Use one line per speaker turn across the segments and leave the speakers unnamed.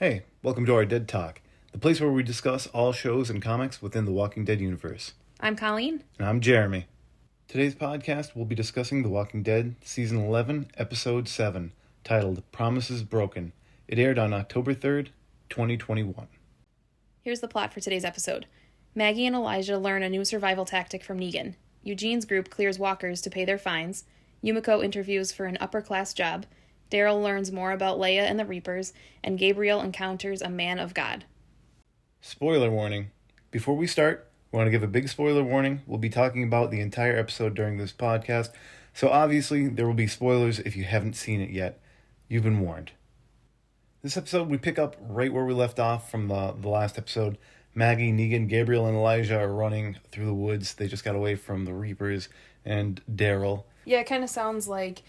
Hey, welcome to our Dead Talk, the place where we discuss all shows and comics within the Walking Dead universe.
I'm Colleen.
And I'm Jeremy. Today's podcast will be discussing The Walking Dead Season 11, Episode 7, titled Promises Broken. It aired on October 3rd, 2021.
Here's the plot for today's episode. Maggie and Elijah learn a new survival tactic from Negan. Eugene's group clears walkers to pay their fines. Yumiko interviews for an upper-class job. Daryl learns more about Leia and the Reapers, and Gabriel encounters a man of God.
Spoiler warning. Before we start, we want to give a big spoiler warning. We'll be talking about the entire episode during this podcast, so obviously there will be spoilers if you haven't seen it yet. You've been warned. This episode, we pick up right where we left off from the last episode. Maggie, Negan, Gabriel, and Elijah are running through the woods. They just got away from the Reapers and Daryl.
Yeah, it kind of sounds like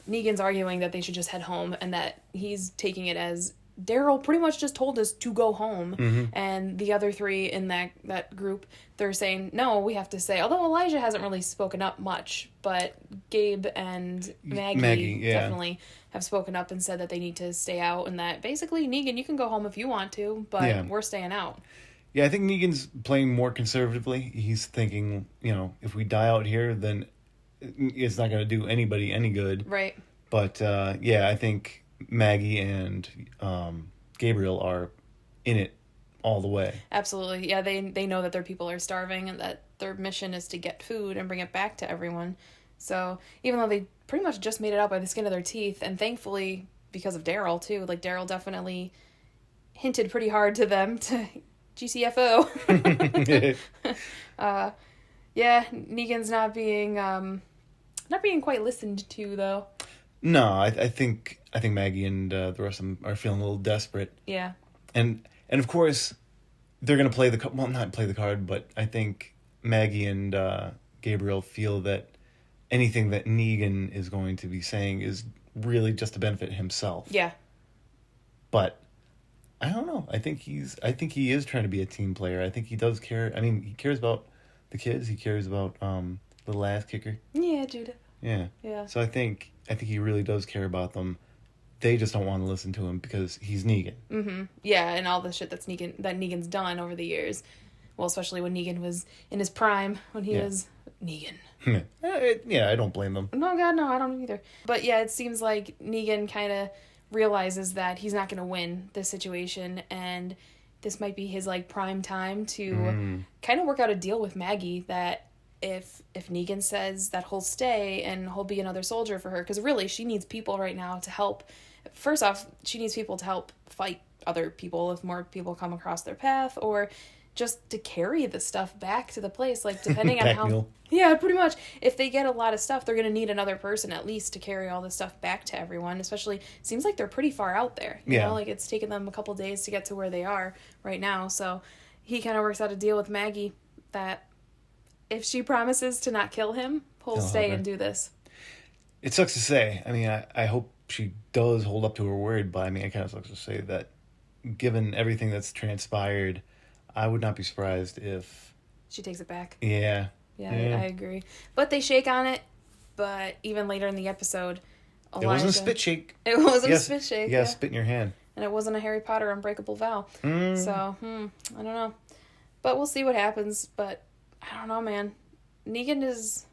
Negan's arguing that they should just head home, and that he's taking it as Daryl pretty much just told us to go home, and the other three in that group, they're saying, no, we have to say, although Elijah hasn't really spoken up much, but Gabe and Maggie definitely have spoken up and said that they need to stay out, and that basically, Negan, you can go home if you want to, but we're staying out.
Yeah, I think Negan's playing more conservatively. He's thinking, if we die out here, then it's not going to do anybody any good.
Right.
But, I think Maggie and Gabriel are in it all the way.
Absolutely. Yeah, they know that their people are starving and that their mission is to get food and bring it back to everyone. So even though they pretty much just made it out by the skin of their teeth, and thankfully because of Daryl too, like Daryl definitely hinted pretty hard to them to GCFO. Negan's not being quite listened to though.
No, I think Maggie and the rest of them are feeling a little desperate.
Yeah.
And of course, they're going to play not play the card, but I think Maggie and Gabriel feel that anything that Negan is going to be saying is really just to benefit himself.
Yeah.
But I don't know. I think he is trying to be a team player. I think he does care. I mean, he cares about the kids. He cares about little ass kicker.
Yeah, Judah.
Yeah.
Yeah.
So I think he really does care about them. They just don't want to listen to him because he's Negan.
Mm-hmm. Yeah, and all the shit that Negan's done over the years. Well, especially when Negan was in his prime, when he was Negan.
I don't blame them.
No, God, no, I don't either. But yeah, it seems like Negan kind of realizes that he's not going to win this situation, and this might be his prime time to kind of work out a deal with Maggie that if Negan says that he'll stay and he'll be another soldier for her, because really she needs people right now to help. First off, she needs people to help fight other people if more people come across their path, or just to carry the stuff back to the place, depending on how
mule.
Yeah, pretty much. If they get a lot of stuff, they're going to need another person at least to carry all this stuff back to everyone. Especially, seems like they're pretty far out there. You know, it's taken them a couple days to get to where they are right now. So he kind of works out a deal with Maggie that if she promises to not kill him, he'll stay and do this.
It sucks to say. I mean, I hope she does hold up to her word, but I mean, it kind of sucks to say that given everything that's transpired, I would not be surprised if
she takes it back.
Yeah.
Yeah, I agree. But they shake on it. But even later in the episode, Elijah,
it wasn't a spit shake.
It wasn't a spit shake.
Yeah, spit in your hand.
And it wasn't a Harry Potter unbreakable vow. So, I don't know. But we'll see what happens. But I don't know, man. Negan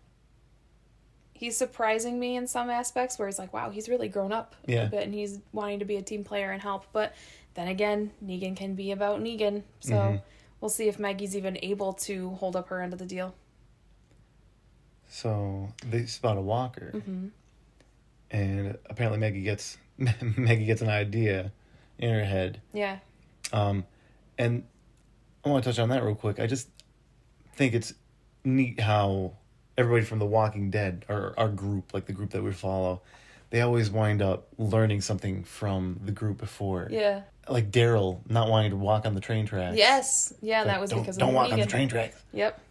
he's surprising me in some aspects where it's like, wow, he's really grown up a bit and he's wanting to be a team player and help. But then again, Negan can be about Negan. So we'll see if Maggie's even able to hold up her end of the deal.
So they spot a walker. And apparently Maggie gets an idea in her head.
Yeah.
And I want to touch on that real quick. I just think it's neat how everybody from The Walking Dead, or our group, like the group that we follow, they always wind up learning something from the group before.
Yeah.
Like Daryl not wanting to walk on the train tracks.
Yes. Yeah, that was because of
Don't walk
Negan.
on the train tracks.
Yep.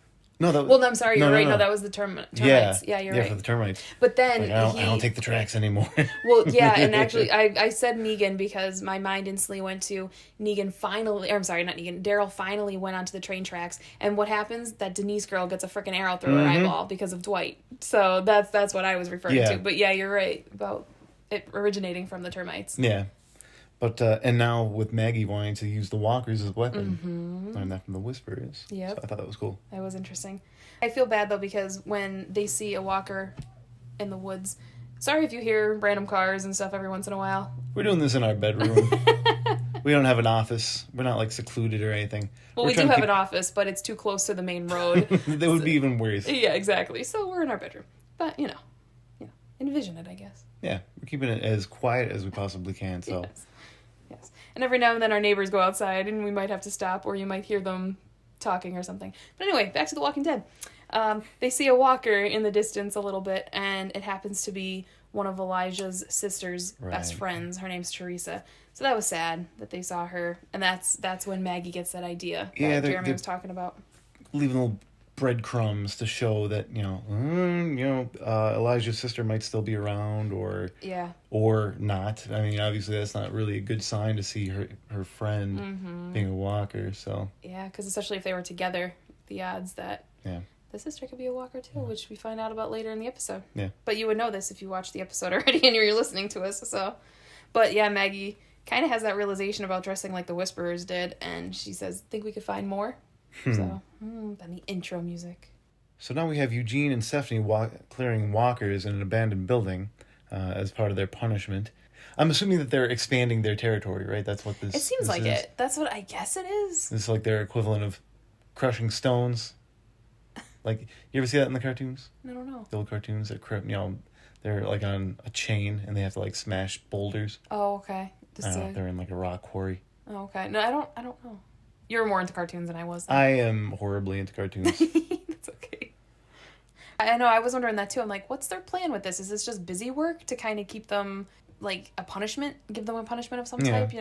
No,
I'm sorry, you're right. No, that was the termites. Yeah, you're right.
Yeah, for the termites.
But then
I don't take the tracks anymore.
Well, yeah, and actually, I said Negan because my mind instantly went to Daryl finally went onto the train tracks, and what happens? That Denise girl gets a freaking arrow through her eyeball because of Dwight. So that's what I was referring to. But yeah, you're right about it originating from the termites.
Yeah. But and now with Maggie wanting to use the walkers as a weapon, learned that from the Whisperers.
Yep.
So I thought that was cool.
That was interesting. I feel bad though because when they see a walker in the woods, sorry if you hear random cars and stuff every once in a while.
We're doing this in our bedroom. We don't have an office. We're not like secluded or anything.
Well, we do have an office, but it's too close to the main road.
That would be even worse.
Yeah, exactly. So we're in our bedroom, but you know, envision it, I guess.
Yeah, we're keeping it as quiet as we possibly can. So.
Yes. And every now and then our neighbors go outside, and we might have to stop, or you might hear them talking or something. But anyway, back to The Walking Dead. They see a walker in the distance a little bit, and it happens to be one of Elijah's sister's best friends. Her name's Teresa. So that was sad that they saw her, and that's when Maggie gets that idea that Jeremy was talking about.
Leaving little breadcrumbs to show that Elijah's sister might still be around, or not. I mean, obviously that's not really a good sign to see her friend being a walker. So
yeah, because especially if they were together, the odds that the sister could be a walker too, which we find out about later in the episode. Yeah, but you would know this if you watched the episode already and you're listening to us. So, but yeah, Maggie kind of has that realization about dressing like the Whisperers did, and she says, "Think we could find more?" So, then the intro music.
So now we have Eugene and Stephanie clearing walkers in an abandoned building as part of their punishment. I'm assuming that they're expanding their territory, right? That's what this.
It seems like it. That's what I guess it is.
This is like their equivalent of crushing stones. Like, you ever see that in the cartoons?
I don't know.
The old cartoons that they're like on a chain and they have to like smash boulders.
Oh, okay.
They're in like a rock quarry.
Oh, okay. No, I don't know. You're more into cartoons than I was.
I am horribly into cartoons.
That's okay. I know, I was wondering that too. I'm like, what's their plan with this? Is this just busy work to kind of keep them, like, a punishment? Give them a punishment of some type,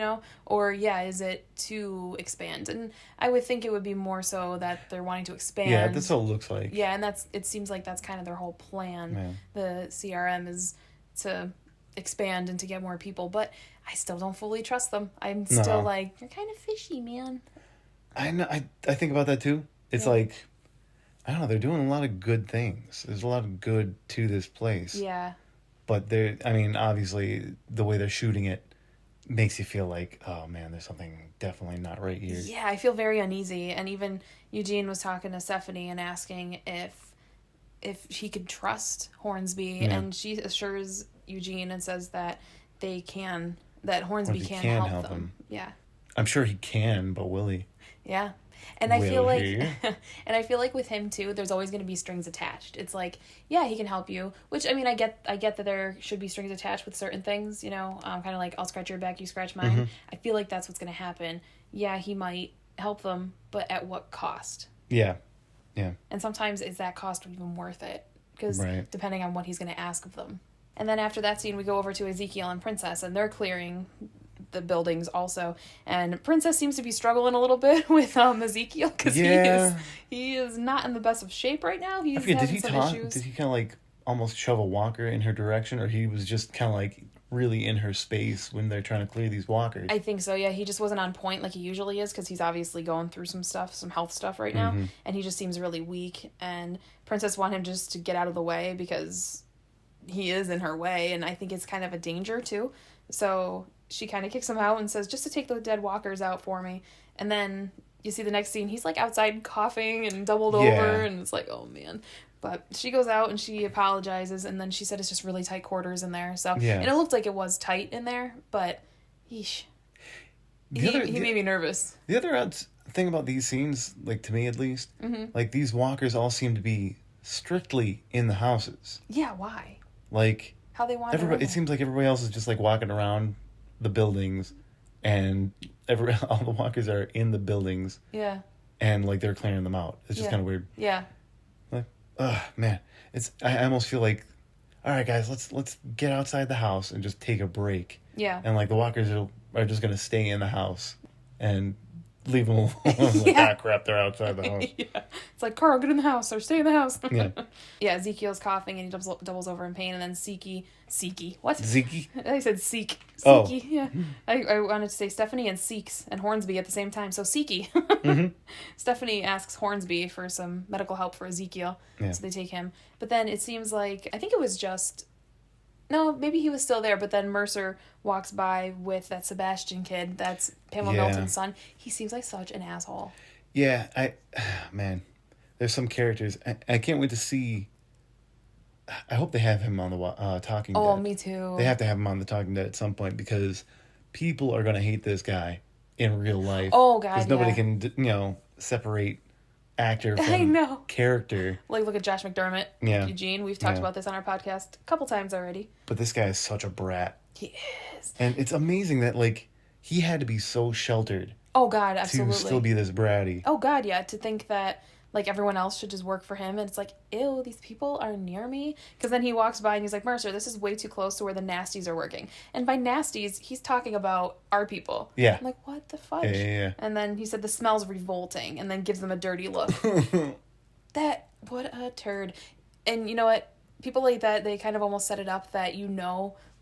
Or, is it to expand? And I would think it would be more so that they're wanting to expand.
Yeah, that's what it looks like.
Yeah, and it seems like that's kind of their whole plan. Yeah. The CRM is to expand and to get more people. But I still don't fully trust them. I'm still like, you're kind of fishy, man.
I know. I think about that too. It's like, I don't know. They're doing a lot of good things. There's a lot of good to this place. Yeah. But obviously, the way they're shooting it makes you feel like, oh man, there's something definitely not right here.
Yeah, I feel very uneasy. And even Eugene was talking to Stephanie and asking if he could trust Hornsby, and she assures Eugene and says that that Hornsby can help them. Yeah.
I'm sure he can, but will he?
Yeah. And I feel like with him too, there's always going to be strings attached. It's like, yeah, he can help you, which, I mean, I get that there should be strings attached with certain things, kind of like, I'll scratch your back, you scratch mine. Mm-hmm. I feel like that's what's going to happen. Yeah, he might help them, but at what cost? Yeah. Yeah. And sometimes is that cost even worth it? Because depending on what he's going to ask of them. And then after that scene, we go over to Ezekiel and Princess, and they're clearing the buildings also, and Princess seems to be struggling a little bit with Ezekiel because he is not in the best of shape right now. He's having some issues.
Did he kind of like almost shove a walker in her direction, or he was just kind of like really in her space when they're trying to clear these walkers?
I think so. Yeah, he just wasn't on point like he usually is because he's obviously going through some health stuff right now, and he just seems really weak. And Princess wanted him just to get out of the way because he is in her way, and I think it's kind of a danger too. So she kind of kicks him out and says, just to take the dead walkers out for me. And then you see the next scene, he's like outside coughing and doubled over, and it's like, oh man. But she goes out and she apologizes, and then she said it's just really tight quarters in there. So and it looked like it was tight in there, but yeesh. He made me nervous.
The other odd thing about these scenes, like to me at least, like these walkers all seem to be strictly in the houses.
Yeah, why?
Like
how they want
it seems like everybody else is just like walking around the buildings, and all the walkers are in the buildings. Yeah. And like they're clearing them out. It's just kind of weird. Yeah. Like, man, I almost feel like, all right, guys, let's get outside the house and just take a break. Yeah. And like the walkers are just gonna stay in the house and leave them alone. Like, crap, they're outside the house.
Yeah. It's like, Carl, get in the house or stay in the house. Yeah. Yeah, Ezekiel's coughing and he doubles over in pain, and then Siki. What?
Zeke?
I said Seek. Siki, yeah. I wanted to say Stephanie and Seeks and Hornsby at the same time, so Siki. Stephanie asks Hornsby for some medical help for Ezekiel, so they take him. But then it seems like, I think it was just No, maybe he was still there, but then Mercer walks by with that Sebastian kid. That's Pamela Milton's son. He seems like such an asshole.
Yeah, man, there's some characters. I can't wait to see. I hope they have him on the Talking Dead.
Oh, me too.
They have to have him on the Talking Dead at some point because people are going to hate this guy in real life.
Oh, God,
because nobody can, separate actor from character.
Like, look at Josh McDermott.
Yeah.
Eugene. We've talked about this on our podcast a couple times already.
But this guy is such a brat.
He is.
And it's amazing that, like, he had to be so sheltered.
Oh, God, absolutely.
To still be this bratty.
Oh, God, yeah. To think that, like, everyone else should just work for him. And it's like, ew, these people are near me. Because then he walks by and he's like, Mercer, this is way too close to where the nasties are working. And by nasties, he's talking about our people.
Yeah.
I'm like, what the fudge?
Yeah.
And then he said, the smell's revolting. And then gives them a dirty look. What a turd. And you know what? People like that, they kind of almost set it up that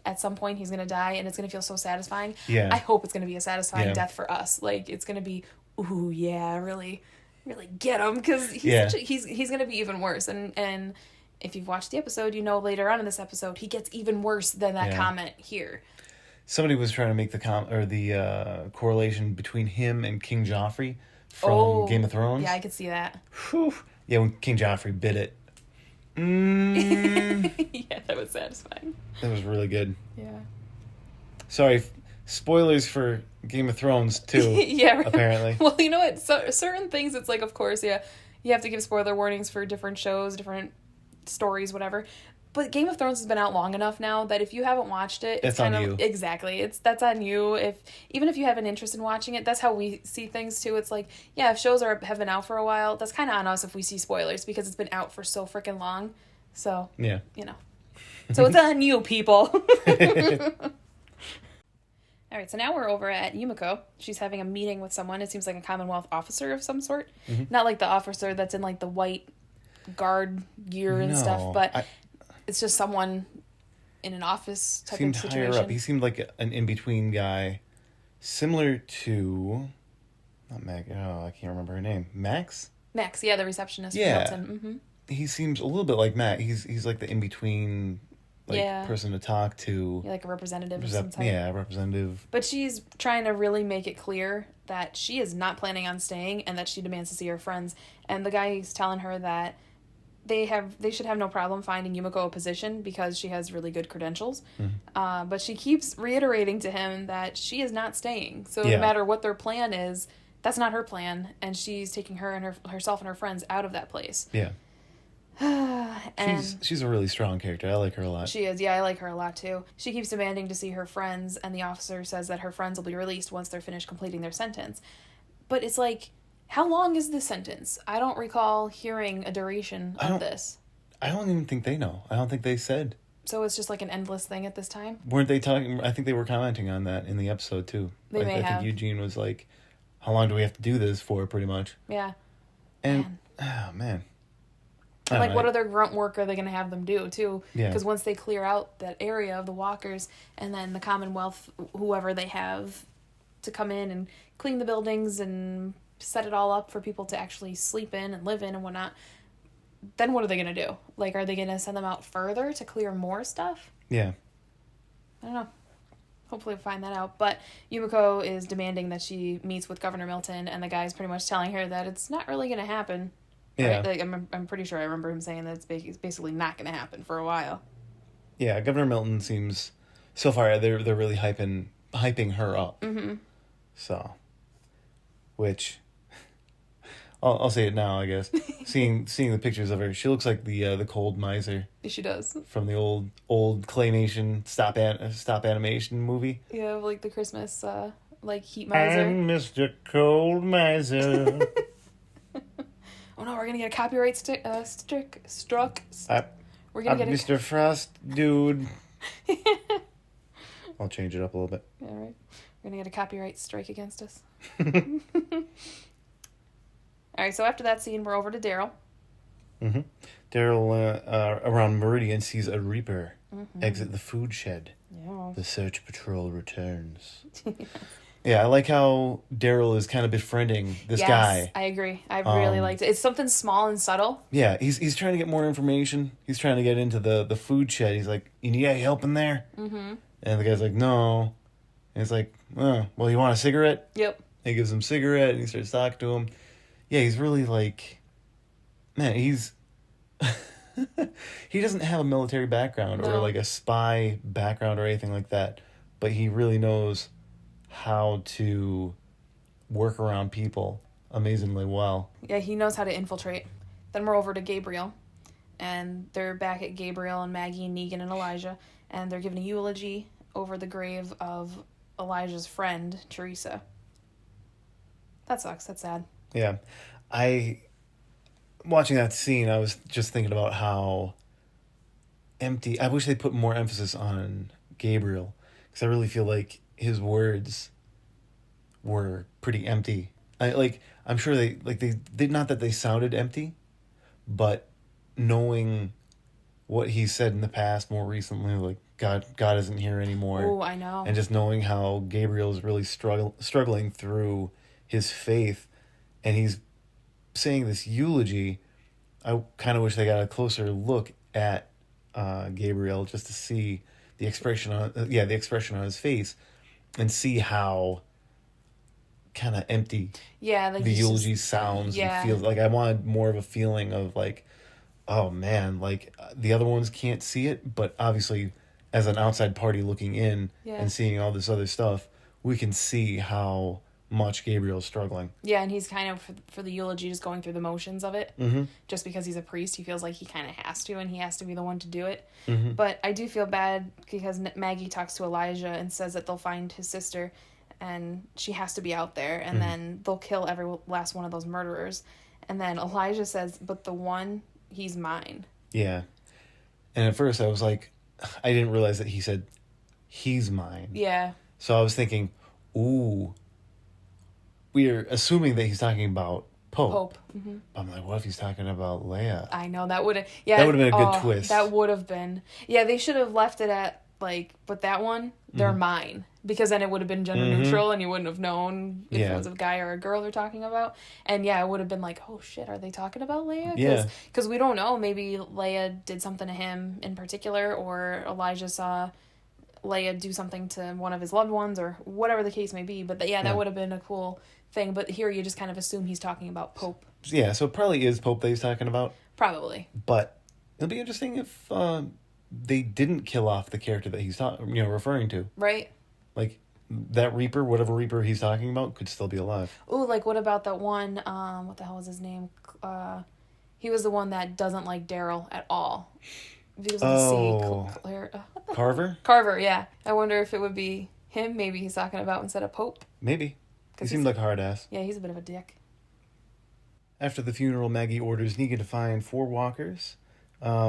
at some point he's going to die and it's going to feel so satisfying.
Yeah.
I hope it's going to be a satisfying death for us. Like, it's going to be, ooh, yeah, really get him, because he's going to be even worse. And if you've watched the episode, later on in this episode, he gets even worse than that comment here.
Somebody was trying to make the correlation between him and King Joffrey from Game of Thrones.
Yeah, I could see that.
Whew. Yeah, when King Joffrey bit it.
Yeah, that was satisfying.
That was really good.
Yeah.
Sorry, spoilers for Game of Thrones too.
Yeah, right.
Apparently.
Well, you know what? So, certain things, it's like, of course, you have to give spoiler warnings for different shows, different stories, whatever. But Game of Thrones has been out long enough now that if you haven't watched it,
it's kind of you.
Exactly. That's on you. Even if you have an interest in watching it, that's how we see things too. It's like, yeah, if shows have been out for a while, that's kind of on us if we see spoilers because it's been out for so freaking long. So,
yeah.
So it's on you, people. All right, so now we're over at Yumiko. She's having a meeting with someone. It seems like a Commonwealth officer of some sort. Mm-hmm. Not like the officer that's in like the white guard gear and stuff, but it's just someone in an office type of situation.
Seemed higher up. He seemed like an in-between guy, similar to, not Meg. Oh, I can't remember her name. Max, yeah,
the receptionist.
Yeah,
from Milton. Mm-hmm.
He seems a little bit like Matt. He's like the in-between, person to talk to.
Yeah, like a representative of some type.
Yeah, representative.
But she's trying to really make it clear that she is not planning on staying and that she demands to see her friends. And the guy is telling her that they should have no problem finding Yumiko a position because she has really good credentials. Mm-hmm. But she keeps reiterating to him that she is not staying. So no matter what their plan is, that's not her plan. And she's taking her and herself and her friends out of that place.
Yeah.
And
she's a really strong character. I like her a lot.
She is. Yeah, I like her a lot too. She keeps demanding to see her friends, and the officer says that her friends will be released once they're finished completing their sentence. But it's like, how long is this sentence? I don't recall hearing a duration of this.
I don't even think they know. I don't think they said.
So it's just like an endless thing at this time?
Weren't they talking? I think they were commenting on that in the episode too.
They may have.
I think Eugene was like, how long do we have to do this for, pretty much?
Yeah.
And, man.
Like, what other grunt work are they going to have them do, too?
Yeah.
Because once they clear out that area of the walkers, and then the Commonwealth, whoever they have to come in and clean the buildings and set it all up for people to actually sleep in and live in and whatnot, then what are they going to do? Like, are they going to send them out further to clear more stuff?
Yeah.
I don't know. Hopefully we'll find that out. But Yumiko is demanding that she meets with Governor Milton, and the guy's pretty much telling her that it's not really going to happen.
Yeah.
Right? Like, I'm pretty sure I remember him saying that it's basically not going to happen for a while.
Yeah, Governor Milton seems, so far, they're really hyping her up.
Mm-hmm.
So, which, I'll say it now, I guess. seeing the pictures of her, she looks like the cold miser.
She does.
From the old claymation stop animation movie.
Yeah, like the Christmas heat miser.
I'm Mr. Cold Miser.
Oh no, we're gonna get a copyright struck. We're gonna get
Mr. Frost, dude. I'll change it up a little bit.
Yeah, right. We're gonna get a copyright strike against us. All right, so after that scene, we're over to Daryl.
Mm-hmm. Daryl, around Meridian, sees a Reaper exit the food shed.
Yeah.
The search patrol returns. Yeah, I like how Daryl is kind of befriending this
Yes,
guy.
I agree. I really liked it. It's something small and subtle.
Yeah, he's trying to get more information. He's trying to get into the food shed. He's like, "You need any help in there?" Mm-hmm. And the guy's like, "No." And he's like, "Oh, well, you want a cigarette?"
Yep.
And he gives him a cigarette, and he starts talking to him. Yeah, he's really like, man, he's he doesn't have a military background or
No.
like a spy background or anything like that, but he really knows how to work around people amazingly well.
Yeah, he knows how to infiltrate. Then we're over to Gabriel, and they're back at Gabriel and Maggie and Negan and Elijah, and they're giving a eulogy over the grave of Elijah's friend, Teresa. That sucks. That's sad.
Yeah. Watching that scene, I was just thinking about how empty. I wish they put more emphasis on Gabriel, because I really feel like his words were pretty empty. I'm sure they did, not that they sounded empty, but knowing what he said in the past more recently, like God isn't here anymore.
Oh, I know.
And just knowing how Gabriel's really struggling through his faith, and he's saying this eulogy. I kind of wish they got a closer look at Gabriel, just to see the expression on his face, and see how kind of empty
like
the eulogy sounds and feels. Like I wanted more of a feeling of like, oh man, like the other ones can't see it, but obviously as an outside party looking in and seeing all this other stuff, we can see how much Gabriel's struggling.
Yeah, and he's kind of, for the eulogy, just going through the motions of it.
Mm-hmm.
Just because he's a priest, he feels like he kind of has to, and he has to be the one to do it.
Mm-hmm.
But I do feel bad because Maggie talks to Elijah and says that they'll find his sister, and she has to be out there, and then they'll kill every last one of those murderers. And then Elijah says, but the one, he's mine.
Yeah. And at first I was like, I didn't realize that he said, he's mine.
Yeah.
So I was thinking, ooh, we're assuming that he's talking about Pope.
Mm-hmm.
I'm like, what if he's talking about Leia?
I know, that would have...
That would have been a good twist.
That would have been... Yeah, they should have left it at, like, but that one, they're mine. Because then it would have been gender neutral, and you wouldn't have known if it was a guy or a girl they're talking about. And yeah, it would have been like, oh shit, are they talking about Leia? Because we don't know. Maybe Leia did something to him in particular, or Elijah saw Leia do something to one of his loved ones, or whatever the case may be. But that would have been a cool thing. But here you just kind of assume he's talking about Pope.
Yeah, so it probably is Pope that he's talking about.
Probably.
But it'll be interesting if they didn't kill off the character that he's referring to.
Right.
Like, that Reaper, whatever Reaper he's talking about, could still be alive.
Ooh, like, what about that one, what the hell was his name? He was the one that doesn't like Daryl at all. If he was in the sea.
Carver?
Carver, yeah. I wonder if it would be him maybe he's talking about instead of Pope.
Maybe. He seemed like a hard ass.
Yeah, he's a bit of a dick.
After the funeral, Maggie orders Negan to find 4 walkers.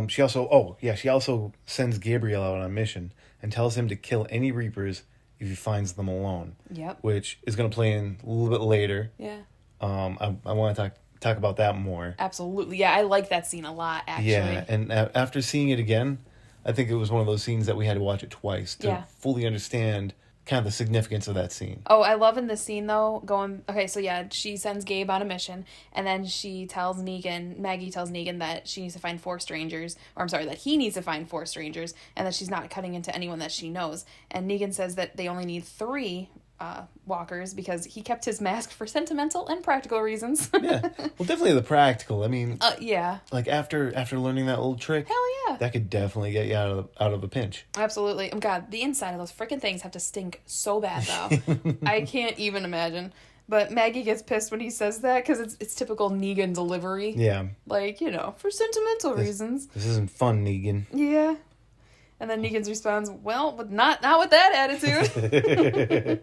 She also sends Gabriel out on a mission and tells him to kill any Reapers if he finds them alone.
Yep.
Which is going to play in a little bit later.
Yeah.
I want to talk about that more.
Absolutely. Yeah, I like that scene a lot, actually.
Yeah, and after seeing it again, I think it was one of those scenes that we had to watch it twice to fully understand kind of the significance of that scene.
Oh, I love in this scene, though, she sends Gabe on a mission, and then Maggie tells Negan that she needs to find 4 strangers, that he needs to find 4 strangers, and that she's not cutting into anyone that she knows. And Negan says that they only need 3 walkers because he kept his mask for sentimental and practical reasons.
Yeah, well, definitely the practical. I mean,
yeah.
Like after learning that little trick,
hell yeah,
that could definitely get you out of a pinch.
Absolutely. Oh God, the inside of those freaking things have to stink so bad though. I can't even imagine. But Maggie gets pissed when he says that because it's typical Negan delivery.
Yeah,
like for sentimental reasons.
This isn't fun, Negan.
Yeah. And then Negan's responds, well, but not with that attitude.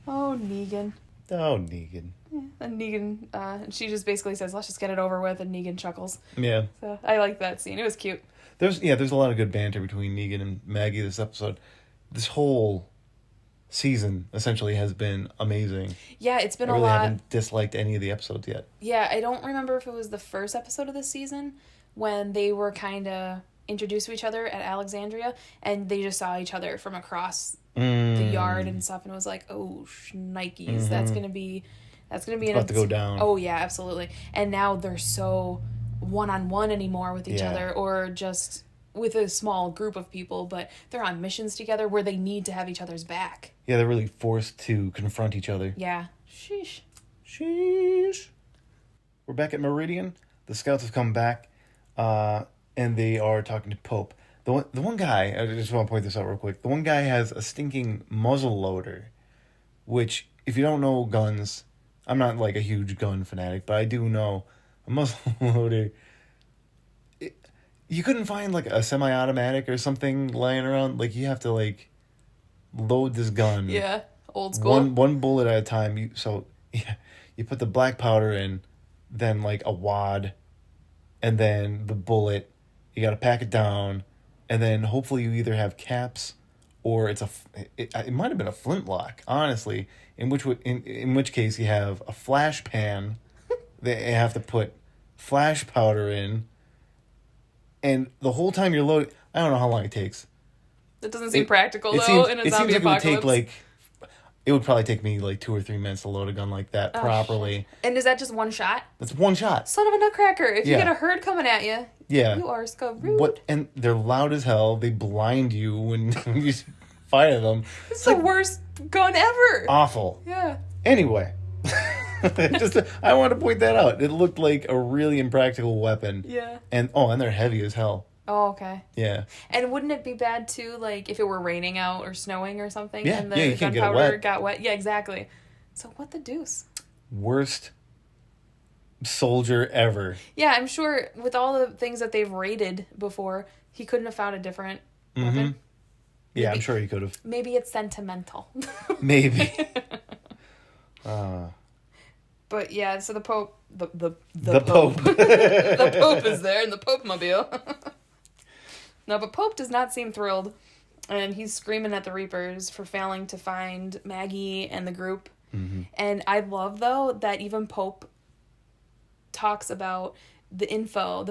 Oh, Negan.
Oh, Negan.
Yeah. And Negan, she just basically says, let's just get it over with, and Negan chuckles.
Yeah.
So I like that scene. It was cute.
There's a lot of good banter between Negan and Maggie this episode. This whole season essentially has been amazing.
Yeah, it's been a lot.
I really haven't disliked any of the episodes yet.
Yeah, I don't remember if it was the first episode of this season when they were kind of introduced to each other at Alexandria, and they just saw each other from across the yard and stuff, and it was like, oh, Nikes, that's gonna be
About to go down.
Oh yeah, absolutely. And now they're so one-on-one anymore with each other, or just with a small group of people, but they're on missions together where they need to have each other's back.
Yeah, they're really forced to confront each other.
Yeah. Sheesh.
We're back at Meridian. The scouts have come back, and they are talking to Pope. The one guy, I just want to point this out real quick. The one guy has a stinking muzzle loader, which, if you don't know guns, I'm not like a huge gun fanatic, but I do know a muzzle loader. You couldn't find like a semi-automatic or something lying around. Like, you have to like load this gun.
Yeah, old school.
One bullet at a time. You put the black powder in, then like a wad, and then the bullet. You got to pack it down, and then hopefully you either have caps, or it might have been a flintlock, honestly. In which case you have a flash pan that you have to put flash powder in, and the whole time you're loading, I don't know how long it takes.
It doesn't seem practical though in a zombie apocalypse.
It would probably take me like 2 or 3 minutes to load a gun like that properly.
Shit. And is that just one shot?
That's one shot.
Son of a nutcracker! If you get a herd coming at you, you are screwed.
And they're loud as hell. They blind you when you fire them.
It's the worst gun ever.
Awful.
Yeah.
Anyway, I want to point that out. It looked like a really impractical weapon.
Yeah.
And they're heavy as hell.
Oh, okay.
Yeah.
And wouldn't it be bad too, like if it were raining out or snowing or something, and
you
the
can't get
gunpowder got wet? Yeah, exactly. So what the deuce?
Worst soldier ever.
Yeah, I'm sure with all the things that they've raided before, he couldn't have found a different weapon.
Yeah, I'm sure he could have.
Maybe it's sentimental.
Maybe.
But yeah, so the Pope, the
Pope,
the Pope is there in the Pope-mobile. No, but Pope does not seem thrilled, and he's screaming at the Reapers for failing to find Maggie and the group.
Mm-hmm.
And I love, though, that even Pope talks about the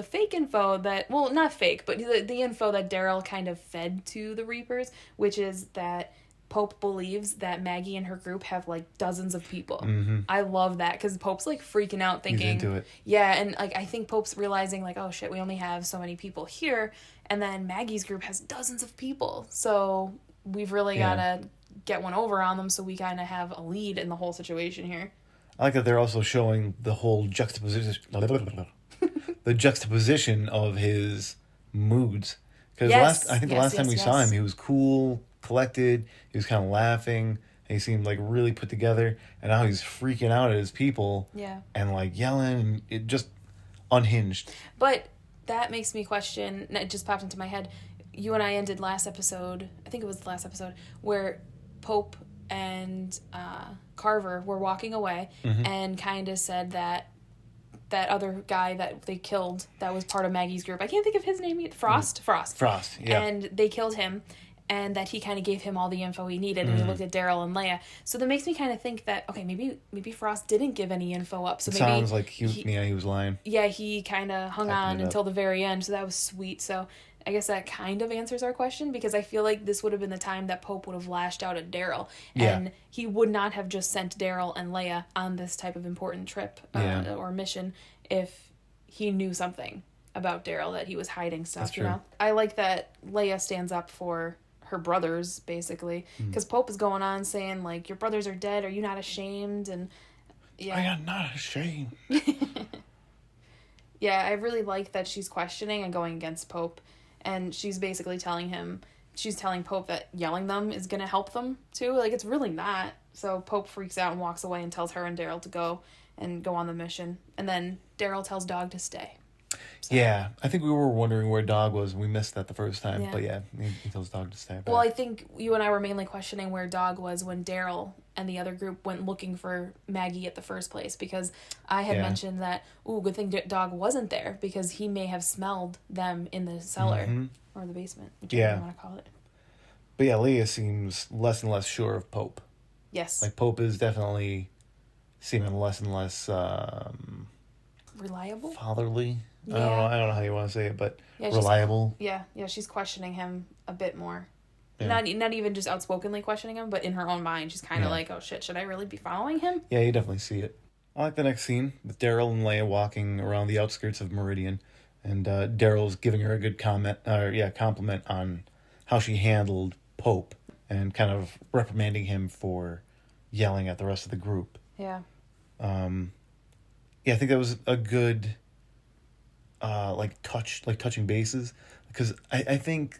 fake info that, well, not fake, but the info that Daryl kind of fed to the Reapers, which is that Pope believes that Maggie and her group have like dozens of people.
Mm-hmm.
I love that because Pope's like freaking out, thinking,
he's into it.
Yeah, and like I think Pope's realizing like, oh shit, we only have so many people here, and then Maggie's group has dozens of people, so we've really gotta get one over on them, so we kind of have a lead in the whole situation here.
I like that they're also showing the whole juxtaposition, the juxtaposition of his moods. Because the last time we saw him, he was cool, collected, he was kind of laughing, and he seemed like really put together, and now he's freaking out at his people, and like yelling, and it just unhinged.
But that makes me question, it just popped into my head, you and I ended last episode, I think it was the last episode, where Pope and Carver were walking away, and kind of said that other guy that they killed that was part of Maggie's group, I can't think of his name yet. Frost, yeah. And they killed him, and that he kind of gave him all the info he needed, and he looked at Daryl and Leia. So that makes me kind of think that, okay, maybe Frost didn't give any info up. So
sounds like he was lying.
Yeah, he kind of hung on until the very end, so that was sweet. So I guess that kind of answers our question, because I feel like this would have been the time that Pope would have lashed out at Daryl, and he would not have just sent Daryl and Leia on this type of important trip or mission if he knew something about Daryl, that he was hiding stuff.
That's true.
You know, I like that Leia stands up for her brothers, basically, because Pope is going on saying like, your brothers are dead, are you not ashamed? And
I am not ashamed.
Yeah, I really like that she's questioning and going against Pope. And she's basically telling Pope that yelling them is going to help them too. Like, it's really not. So Pope freaks out and walks away and tells her and Daryl to go on the mission. And then Daryl tells Dog to stay. So.
Yeah, I think we were wondering where Dog was. We missed that the first time. Yeah. But yeah, he tells Dog to stay.
Well, I think you and I were mainly questioning where Dog was when Daryl and the other group went looking for Maggie at the first place, because I had mentioned that, good thing Dog wasn't there, because he may have smelled them in the cellar or the basement, whichever you want to call it.
But yeah, Leia seems less and less sure of Pope.
Yes.
Like, Pope is definitely seeming less and less
reliable?
Fatherly? Yeah. I don't know how you want to say it, but
yeah,
reliable.
Yeah, she's questioning him a bit more. Not even just outspokenly questioning him, but in her own mind, she's kind of like, oh shit, should I really be following him?
Yeah, you definitely see it. I like the next scene with Daryl and Leia walking around the outskirts of Meridian, and Daryl's giving her a good compliment on how she handled Pope, and kind of reprimanding him for yelling at the rest of the group.
Yeah.
I think that was a good, touching bases, because I think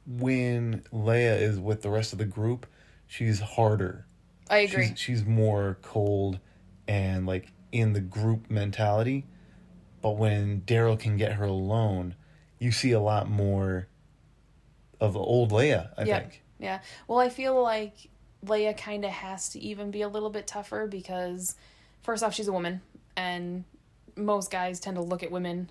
when Leia is with the rest of the group, she's harder.
I agree.
She's more cold and like in the group mentality, but when Daryl can get her alone, you see a lot more of the old Leia, I think.
Yeah. Well, I feel like Leia kind of has to even be a little bit tougher because, first off, she's a woman, and most guys tend to look at women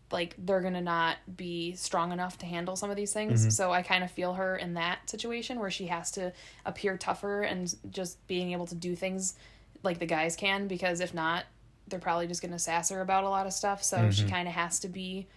like they're going to not be strong enough to handle some of these things. Mm-hmm. So I kind of feel her in that situation where she has to appear tougher and just being able to do things like the guys can, because if not, they're probably just going to sass her about a lot of stuff. So she kind of has to be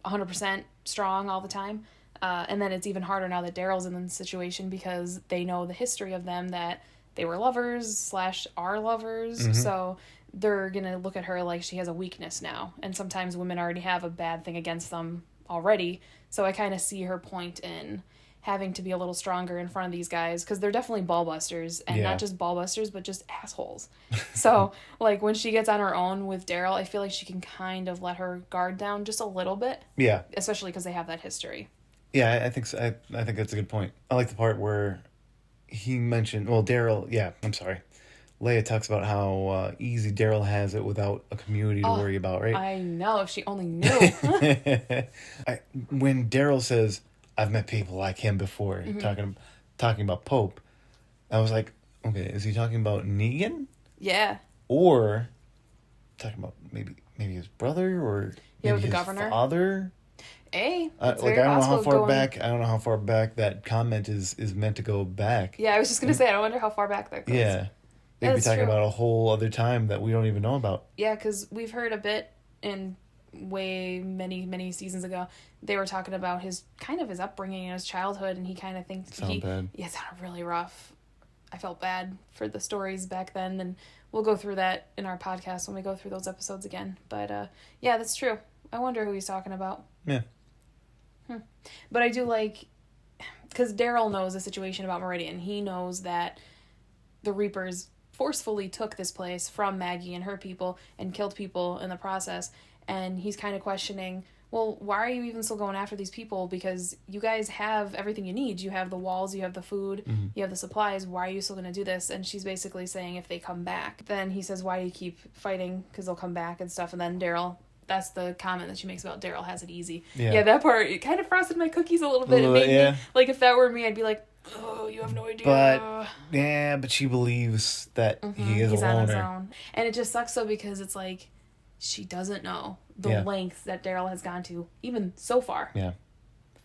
100% strong all the time. And then it's even harder now that Daryl's in the situation because they know the history of them, that they were lovers / are lovers. Mm-hmm. So they're going to look at her like she has a weakness now. And sometimes women already have a bad thing against them already. So I kind of see her point in having to be a little stronger in front of these guys, because they're definitely ball busters, and not just ball busters, but just assholes. So like when she gets on her own with Daryl, I feel like she can kind of let her guard down just a little bit. Yeah. Especially because they have that history.
Yeah, I think so. I think that's a good point. I like the part where he mentioned, Leia talks about how easy Daryl has it without a community to worry about, right?
I know, if she only knew.
When Daryl says, I've met people like him before, talking about Pope, I was like, okay, is he talking about Negan?
Yeah.
Or talking about maybe his brother, or maybe
the
his
governor?
Father?
I
don't know how far back. I don't know how far back that comment is meant to go back.
Yeah, I was just gonna say, I wonder how far back that goes.
Yeah, they'd be talking about a whole other time that we don't even know about.
Yeah, because we've heard a bit in many seasons ago. They were talking about his upbringing and his childhood, and he kind of thinks
bad.
Yeah, it sounded really rough. I felt bad for the stories back then, and we'll go through that in our podcast when we go through those episodes again. But yeah, that's true. I wonder who he's talking about.
Yeah.
But I do like, because Daryl knows the situation about Meridian. He knows that the Reapers forcefully took this place from Maggie and her people and killed people in the process. And he's kind of questioning, well, why are you even still going after these people? Because you guys have everything you need. You have the walls, you have the food, you have the supplies. Why are you still going to do this? And she's basically saying, if they come back. Then he says, why do you keep fighting? Because they'll come back and stuff. And then Daryl... That's the comment that she makes about Daryl has it easy. Yeah, that part, it kind of frosted my cookies a little bit. It made me, like, if that were me, I'd be like, oh, you have no idea.
But she believes that he's a loner.
On his own. And it just sucks, though, because it's like, she doesn't know the lengths that Daryl has gone to, even so far. Yeah.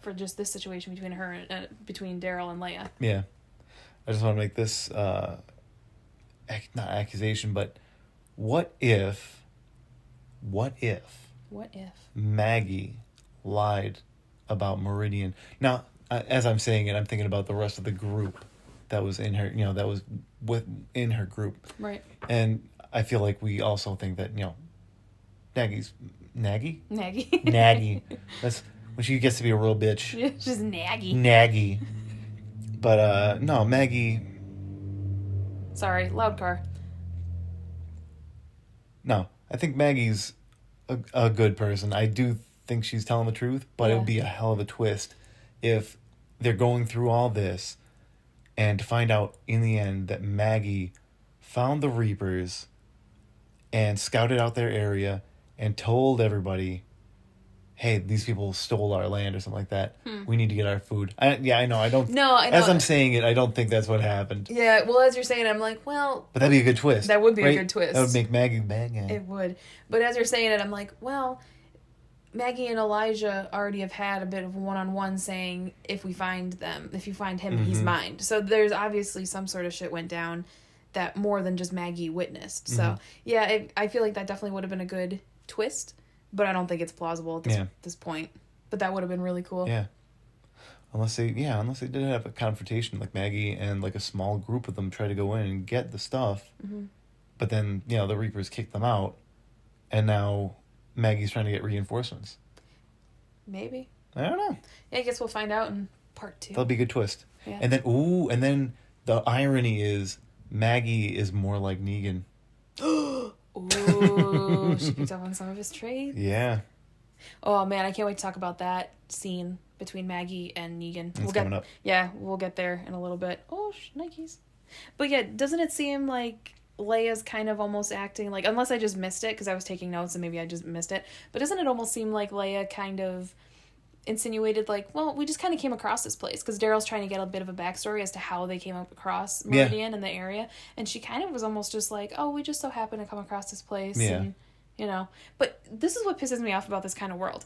For just this situation between her and between Daryl and Leia.
Yeah. I just want to make this, not accusation, but what if Maggie lied about Meridian? Now, as I'm saying it, I'm thinking about the rest of the group that was in her, that was within her group.
Right.
And I feel like we also think that, Nagy. That's when she gets to be a real bitch.
She's Nagy.
But, no, Maggie.
Sorry, loud car.
No. I think Maggie's a good person. I do think she's telling the truth, but it would be a hell of a twist if they're going through all this and to find out in the end that Maggie found the Reapers and scouted out their area and told everybody, hey, these people stole our land or something like that. We need to get our food. I know. I don't.
No, I know.
As I'm saying it, I don't think that's what happened.
Yeah, well, as you're saying it, I'm like, well...
But that'd be a good twist.
That would be a good twist.
That would make Maggie bad guy.
It would. But as you're saying it, I'm like, well, Maggie and Elijah already have had a bit of a one-on-one saying, if you find him, he's mine. So there's obviously some sort of shit went down that more than just Maggie witnessed. So, yeah, I feel like that definitely would have been a good twist. But I don't think it's plausible at this point. But that would have been really cool.
Yeah. Unless they did have a confrontation, like Maggie and like a small group of them try to go in and get the stuff, but then the Reapers kick them out, and now Maggie's trying to get reinforcements.
Maybe.
I don't know.
Yeah, I guess we'll find out in part 2.
That'll be a good twist.
Yeah.
And then the irony is Maggie is more like Negan.
Ooh, she picked up on some of his traits.
Yeah.
Oh man, I can't wait to talk about that scene between Maggie and Negan.
It's coming up.
Yeah, we'll get there in a little bit. Oh, Nikes. But yeah, doesn't it seem like Leia's kind of almost acting like, unless I just missed it because I was taking notes and maybe I just missed it, but doesn't it almost seem like Leia kind of insinuated like, well, we just kind of came across this place because Daryl's trying to get a bit of a backstory as to how they came up across Meridian and the area, and she kind of was almost just like, oh, we just so happened to come across this place. And but this is what pisses me off about this kind of world.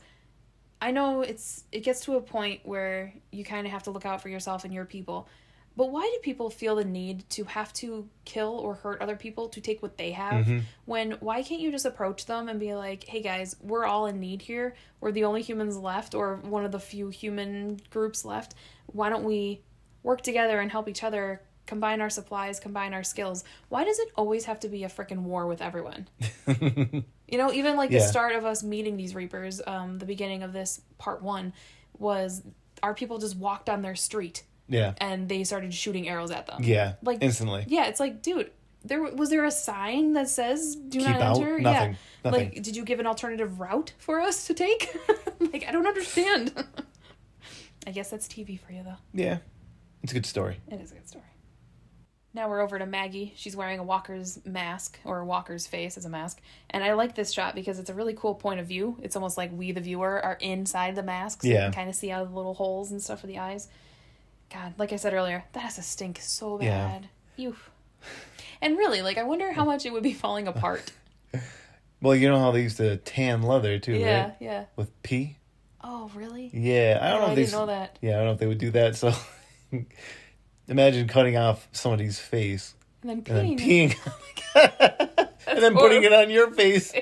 I know it gets to a point where you kind of have to look out for yourself and your people, but why do people feel the need to have to kill or hurt other people to take what they have? When why can't you just approach them and be like, hey guys, we're all in need here. We're the only humans left, or one of the few human groups left. Why don't we work together and help each other, combine our supplies, combine our skills? Why does it always have to be a freaking war with everyone? Even like the start of us meeting these Reapers, the beginning of this part 1 was our people just walked on their street.
Yeah.
And they started shooting arrows at them.
Yeah.
Like
instantly.
Yeah, it's like, dude, was there a sign that says do
Keep
not
out?
enter?
Nothing.
Yeah.
Nothing.
Like, did you give an alternative route for us to take? Like, I don't understand. I guess that's TV for you though.
Yeah. It's a good story.
It is a good story. Now we're over to Maggie. She's wearing a walker's mask, or a walker's face as a mask. And I like this shot because it's a really cool point of view. It's almost like we, the viewer, are inside the mask. So you can kind of see out of the little holes and stuff for the eyes. God, like I said earlier, that has to stink so bad. Yeah. And really, like, I wonder how much it would be falling apart.
Well, you know how they used to tan leather too, right?
Yeah.
With pee?
Oh, really?
Yeah, I don't know if
I didn't know that.
Yeah, I don't know if they would do that. So imagine cutting off somebody's face
and then peeing
and then putting it on your face.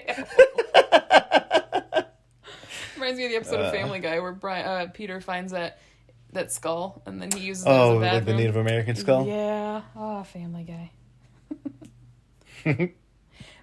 Reminds me of the episode of Family Guy where Peter finds that skull, and then he uses it as a bathroom.
Like the Native American skull?
Yeah. Oh, Family Guy.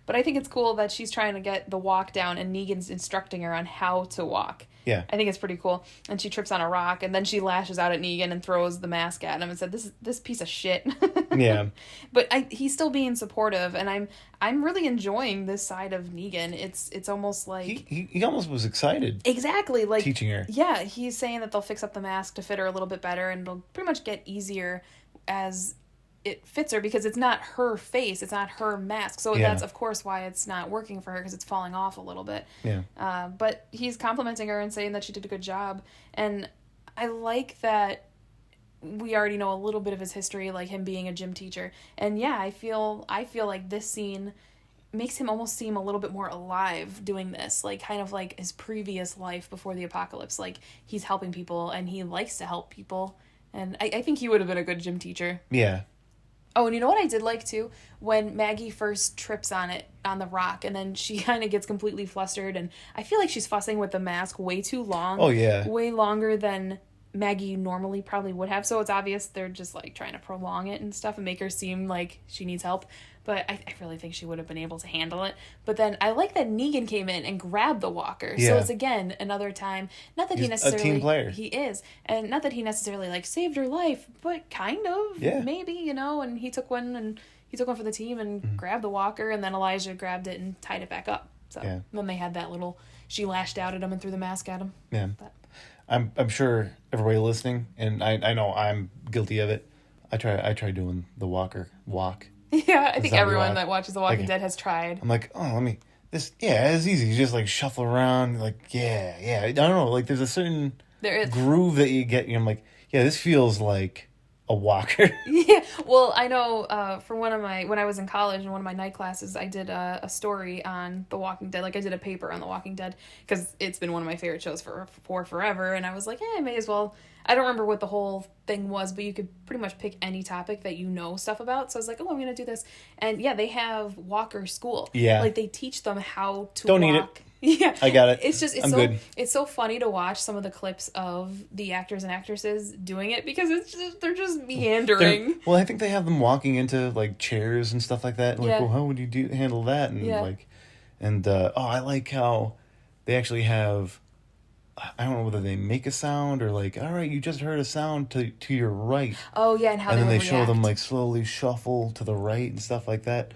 But I think it's cool that she's trying to get the walk down, and Negan's instructing her on how to walk.
Yeah.
I think it's pretty cool. And she trips on a rock, and then she lashes out at Negan and throws the mask at him and said, "This piece of shit."
Yeah.
But he's still being supportive, and I'm really enjoying this side of Negan. It's almost like
he almost was excited.
Exactly, like
teaching her.
Yeah, he's saying that they'll fix up the mask to fit her a little bit better, and it'll pretty much get easier as it fits her because it's not her face, it's not her mask. So that's of course why it's not working for her, because it's falling off a little bit.
Yeah.
But he's complimenting her and saying that she did a good job, and I like that we already know a little bit of his history, like him being a gym teacher. And yeah, I feel like this scene makes him almost seem a little bit more alive doing this, like kind of like his previous life before the apocalypse. Like he's helping people and he likes to help people, and I think he would have been a good gym teacher.
Yeah.
Oh, and you know what I did like too? When Maggie first trips on the rock, and then she kind of gets completely flustered, and I feel like she's fussing with the mask way too long.
Oh, yeah.
Way longer than Maggie normally probably would have. So it's obvious they're just like trying to prolong it and stuff and make her seem like she needs help. But I really think she would have been able to handle it. But then I like that Negan came in and grabbed the walker. Yeah. So it's again another time. Not that he necessarily
a team player.
He is, and not that he necessarily like saved her life, but kind of.
Yeah.
Maybe, And he took one for the team and grabbed the walker, and then Elijah grabbed it and tied it back up. So then they had that little. She lashed out at him and threw the mask at him.
Yeah. But I'm sure everybody listening, and I know I'm guilty of it. I try doing the walker walk.
Yeah, I think everyone that watches The Walking Dead has tried.
I'm like, it's easy. You just like shuffle around, like, I don't know, like there's a certain groove that you get. I'm like, this feels like a walker.
Yeah, well, I know when I was in college in one of my night classes, I did a story on The Walking Dead. Like I did a paper on The Walking Dead because it's been one of my favorite shows for forever, and I was like, I may as well. I don't remember what the whole thing was, but you could pretty much pick any topic that you know stuff about. So I was like, I'm going to do this. And yeah, they have walker school.
Yeah.
Like they teach them how to
don't
walk.
need it.
Yeah.
I got it.
It's
I'm good.
It's so funny to watch some of the clips of the actors and actresses doing it because they're just meandering.
Well, I think they have them walking into like chairs and stuff like that. Like,
Yeah.
well, how would you handle that? And I like how they actually have. I don't know whether they make a sound or like, all right, you just heard a sound to your right.
Oh yeah, and how
and
they
then they
would
show them
react.
like slowly shuffle to the right and stuff like that.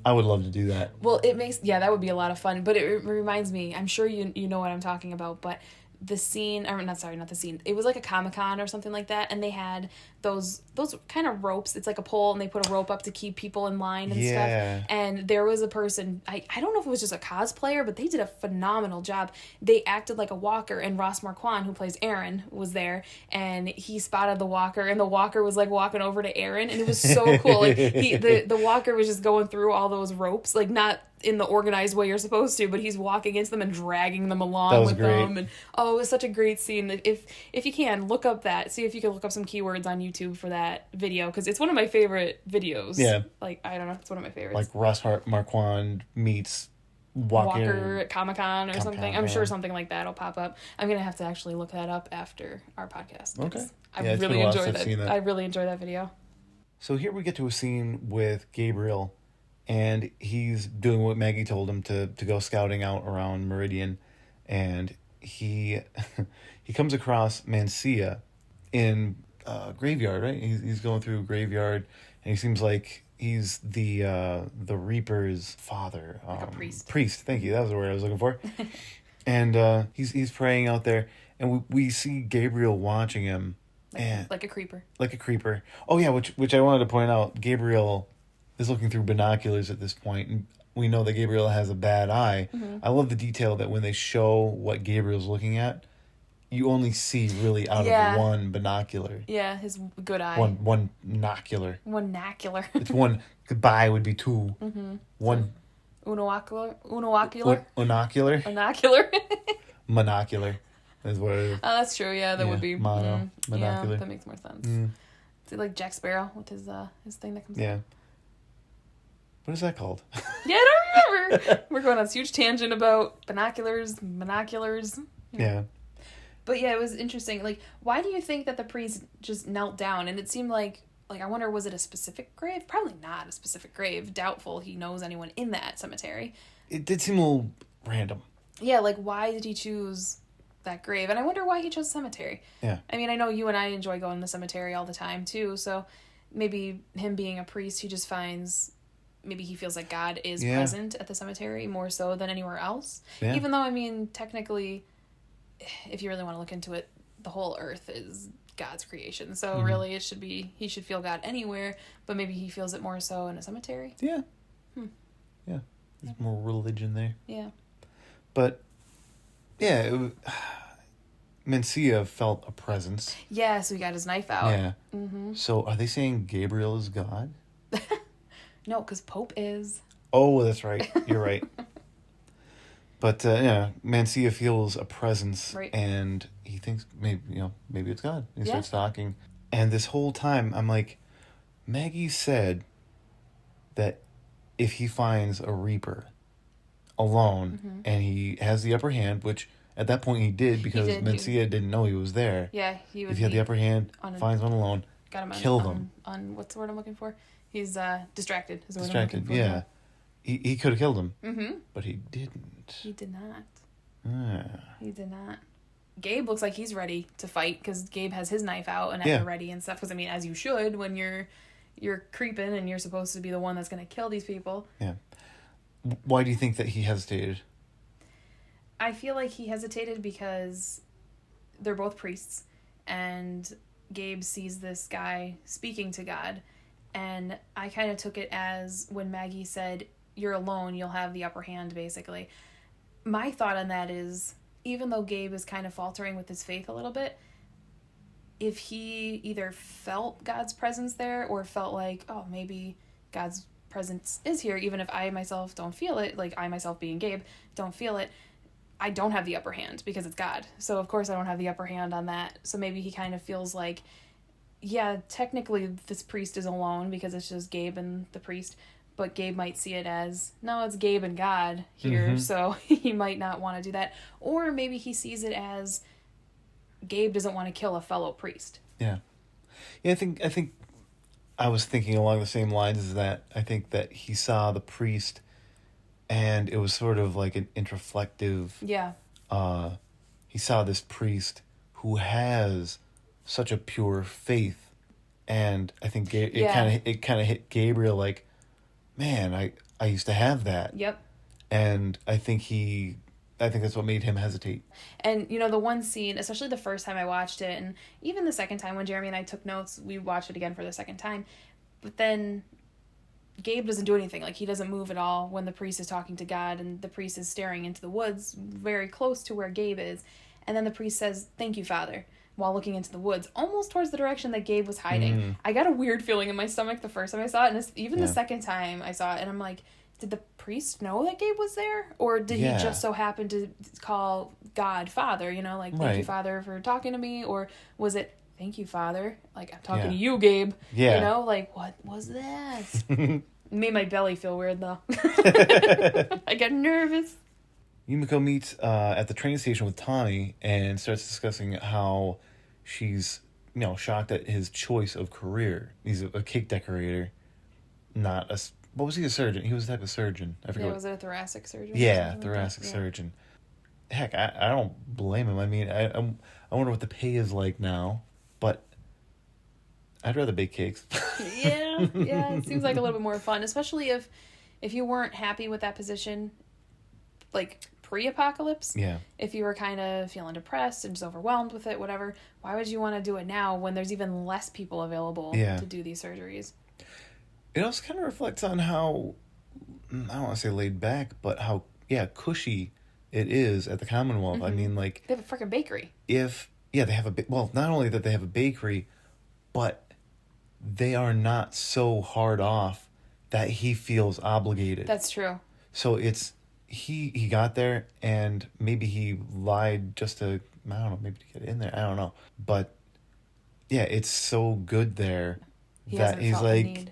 I would love to do that.
Well, that would be a lot of fun. But it reminds me, I'm sure you know what I'm talking about, but the scene, or not the scene. It was like a Comic-Con or something like that, and they had those kind of ropes. It's like a pole, and they put a rope up to keep people in line and stuff. And there was a person, I don't know if it was just a cosplayer, but they did a phenomenal job. They acted like a walker, and Ross Marquand, who plays Aaron, was there, and he spotted the walker, and the walker was like walking over to Aaron, and it was so cool. Like the walker was just going through all those ropes, like not in the organized way you're supposed to, but he's walking into them and dragging them along with them. And it was such a great scene. If you can, look up see if you can look up some keywords on YouTube for that video, because it's one of my favorite videos.
Yeah.
Like, I don't know, it's one of my favorites.
Like Ross Marquand meets
Walker at Comic-Con or something. I'm
yeah.
sure something like that will pop up. I'm going to have to actually look that up after our podcast.
Okay.
I really enjoy that. I really enjoy that video.
So here we get to a scene with Gabriel, and he's doing what Maggie told him to go scouting out around Meridian, and he comes across Mancia in a graveyard, right? He's going through a graveyard, and he seems like he's the Reaper's father.
Like a priest.
Priest, thank you. That was the word I was looking for. And he's praying out there, and we see Gabriel watching him.
Like a creeper.
Like a creeper. Oh yeah, which I wanted to point out. Gabriel is looking through binoculars at this point, and we know that Gabriel has a bad eye. Mm-hmm. I love the detail that when they show what Gabriel's looking at, you only see really out of one binocular.
Yeah, his good eye.
One nocular.
One nacular.
It's one. Goodbye would be two.
Mm-hmm.
One.
Unocular.
Unocular.
Monocular.
Monocular. Is what it is.
Oh, that's true. Yeah, that would be
monocular.
Yeah, that makes more sense. Is it like Jack Sparrow with his thing that comes?
Yeah. What is that called?
Yeah, I don't remember. We're going on this huge tangent about binoculars.
Yeah.
But yeah, it was interesting. Like, why do you think that the priest just knelt down? And it seemed like I wonder, was it a specific grave? Probably not a specific grave. Doubtful he knows anyone in that cemetery.
It did seem a little random.
Yeah, like, why did he choose that grave? And I wonder why he chose cemetery.
Yeah.
I mean, I know you and I enjoy going to the cemetery all the time, too. So maybe him being a priest, he just finds... Maybe he feels like God is present at the cemetery more so than anywhere else. Yeah. Even though, I mean, technically, if you really want to look into it, the whole earth is God's creation. So really, he should feel God anywhere, but maybe he feels it more so in a cemetery.
Yeah. Yeah. There's more religion there.
Yeah.
But, yeah, Mancia felt a presence.
Yeah, so he got his knife out.
Yeah.
Mm-hmm.
So are they saying Gabriel is God?
No, because Pope is.
Oh, that's right. You're right. But Mancia feels a presence, right. And he thinks maybe it's God. He starts talking, and this whole time I'm like, Maggie said that if he finds a Reaper alone and he has the upper hand, which at that point he did because Mancia didn't know he was there.
Yeah, he would.
If he had the upper hand, finds one alone, kill them.
On what's the word I'm looking for? He's distracted. Is the word
distracted,
I'm looking for.
Yeah. He could have killed him.
Mm-hmm.
But he didn't.
He did not.
Ah.
He did not. Gabe looks like he's ready to fight because Gabe has his knife out and ever ready and stuff. Because, I mean, as you should when you're creeping and you're supposed to be the one that's going to kill these people.
Yeah. Why do you think that he hesitated?
I feel like he hesitated because they're both priests and Gabe sees this guy speaking to God. And I kind of took it as when Maggie said, you're alone, you'll have the upper hand, basically. My thought on that is, even though Gabe is kind of faltering with his faith a little bit, if he either felt God's presence there or felt like, oh, maybe God's presence is here, even if I myself don't feel it, like I myself being Gabe, don't feel it, I don't have the upper hand because it's God. So, of course, I don't have the upper hand on that. So maybe he kind of feels like, yeah, technically this priest is alone because it's just Gabe and the priest, but Gabe might see it as, no, it's Gabe and God here, so he might not want to do that. Or maybe he sees it as Gabe doesn't want to kill a fellow priest.
Yeah. Yeah, I think I was thinking along the same lines as that. I think that he saw the priest, and it was sort of like an introspective.
Yeah.
He saw this priest who has such a pure faith, and I think it kind of hit Gabriel like, man, I used to have that.
Yep.
And I think that's what made him hesitate.
And, you know, the one scene, especially the first time I watched it, and even the second time when Jeremy and I took notes, we watched it again for the second time. But then Gabe doesn't do anything. Like, he doesn't move at all when the priest is talking to God, and the priest is staring into the woods very close to where Gabe is. And then the priest says, "Thank you, Father," while looking into the woods, almost towards the direction that Gabe was hiding. I got a weird feeling in my stomach the first time I saw it, and even the second time I saw it, and I'm like, did the priest know that Gabe was there? Or did he just so happen to call God Father, you know, like, thank you, Father, for talking to me? Or was it, thank you, Father, like, I'm talking to you, Gabe?
Yeah.
You know, like, what was that? Made my belly feel weird, though. I got nervous.
Yumiko meets at the train station with Tommy and starts discussing how she's, you know, shocked at his choice of career. He's a cake decorator, not a... What was he, a surgeon? He was the type of surgeon. I forget.
Yeah, was it a thoracic surgeon?
Yeah, thoracic surgeon. Heck, I don't blame him. I mean, I wonder what the pay is like now, but I'd rather bake cakes.
Yeah, it seems like a little bit more fun, especially if you weren't happy with that position, like, pre-apocalypse.
Yeah.
If you were kind of feeling depressed and just overwhelmed with it, whatever, why would you want to do it now when there's even less people available to do these surgeries?
It also kind of reflects on how, I don't want to say laid back, but how, cushy it is at the Commonwealth. I mean, like...
They have a freaking bakery.
They have a... Well, not only that they have a bakery, but they are not so hard off that he feels obligated.
That's true.
So it's... He got there, and maybe he lied just to... I don't know, maybe to get in there. I don't know. But, yeah, it's so good there... that he's like,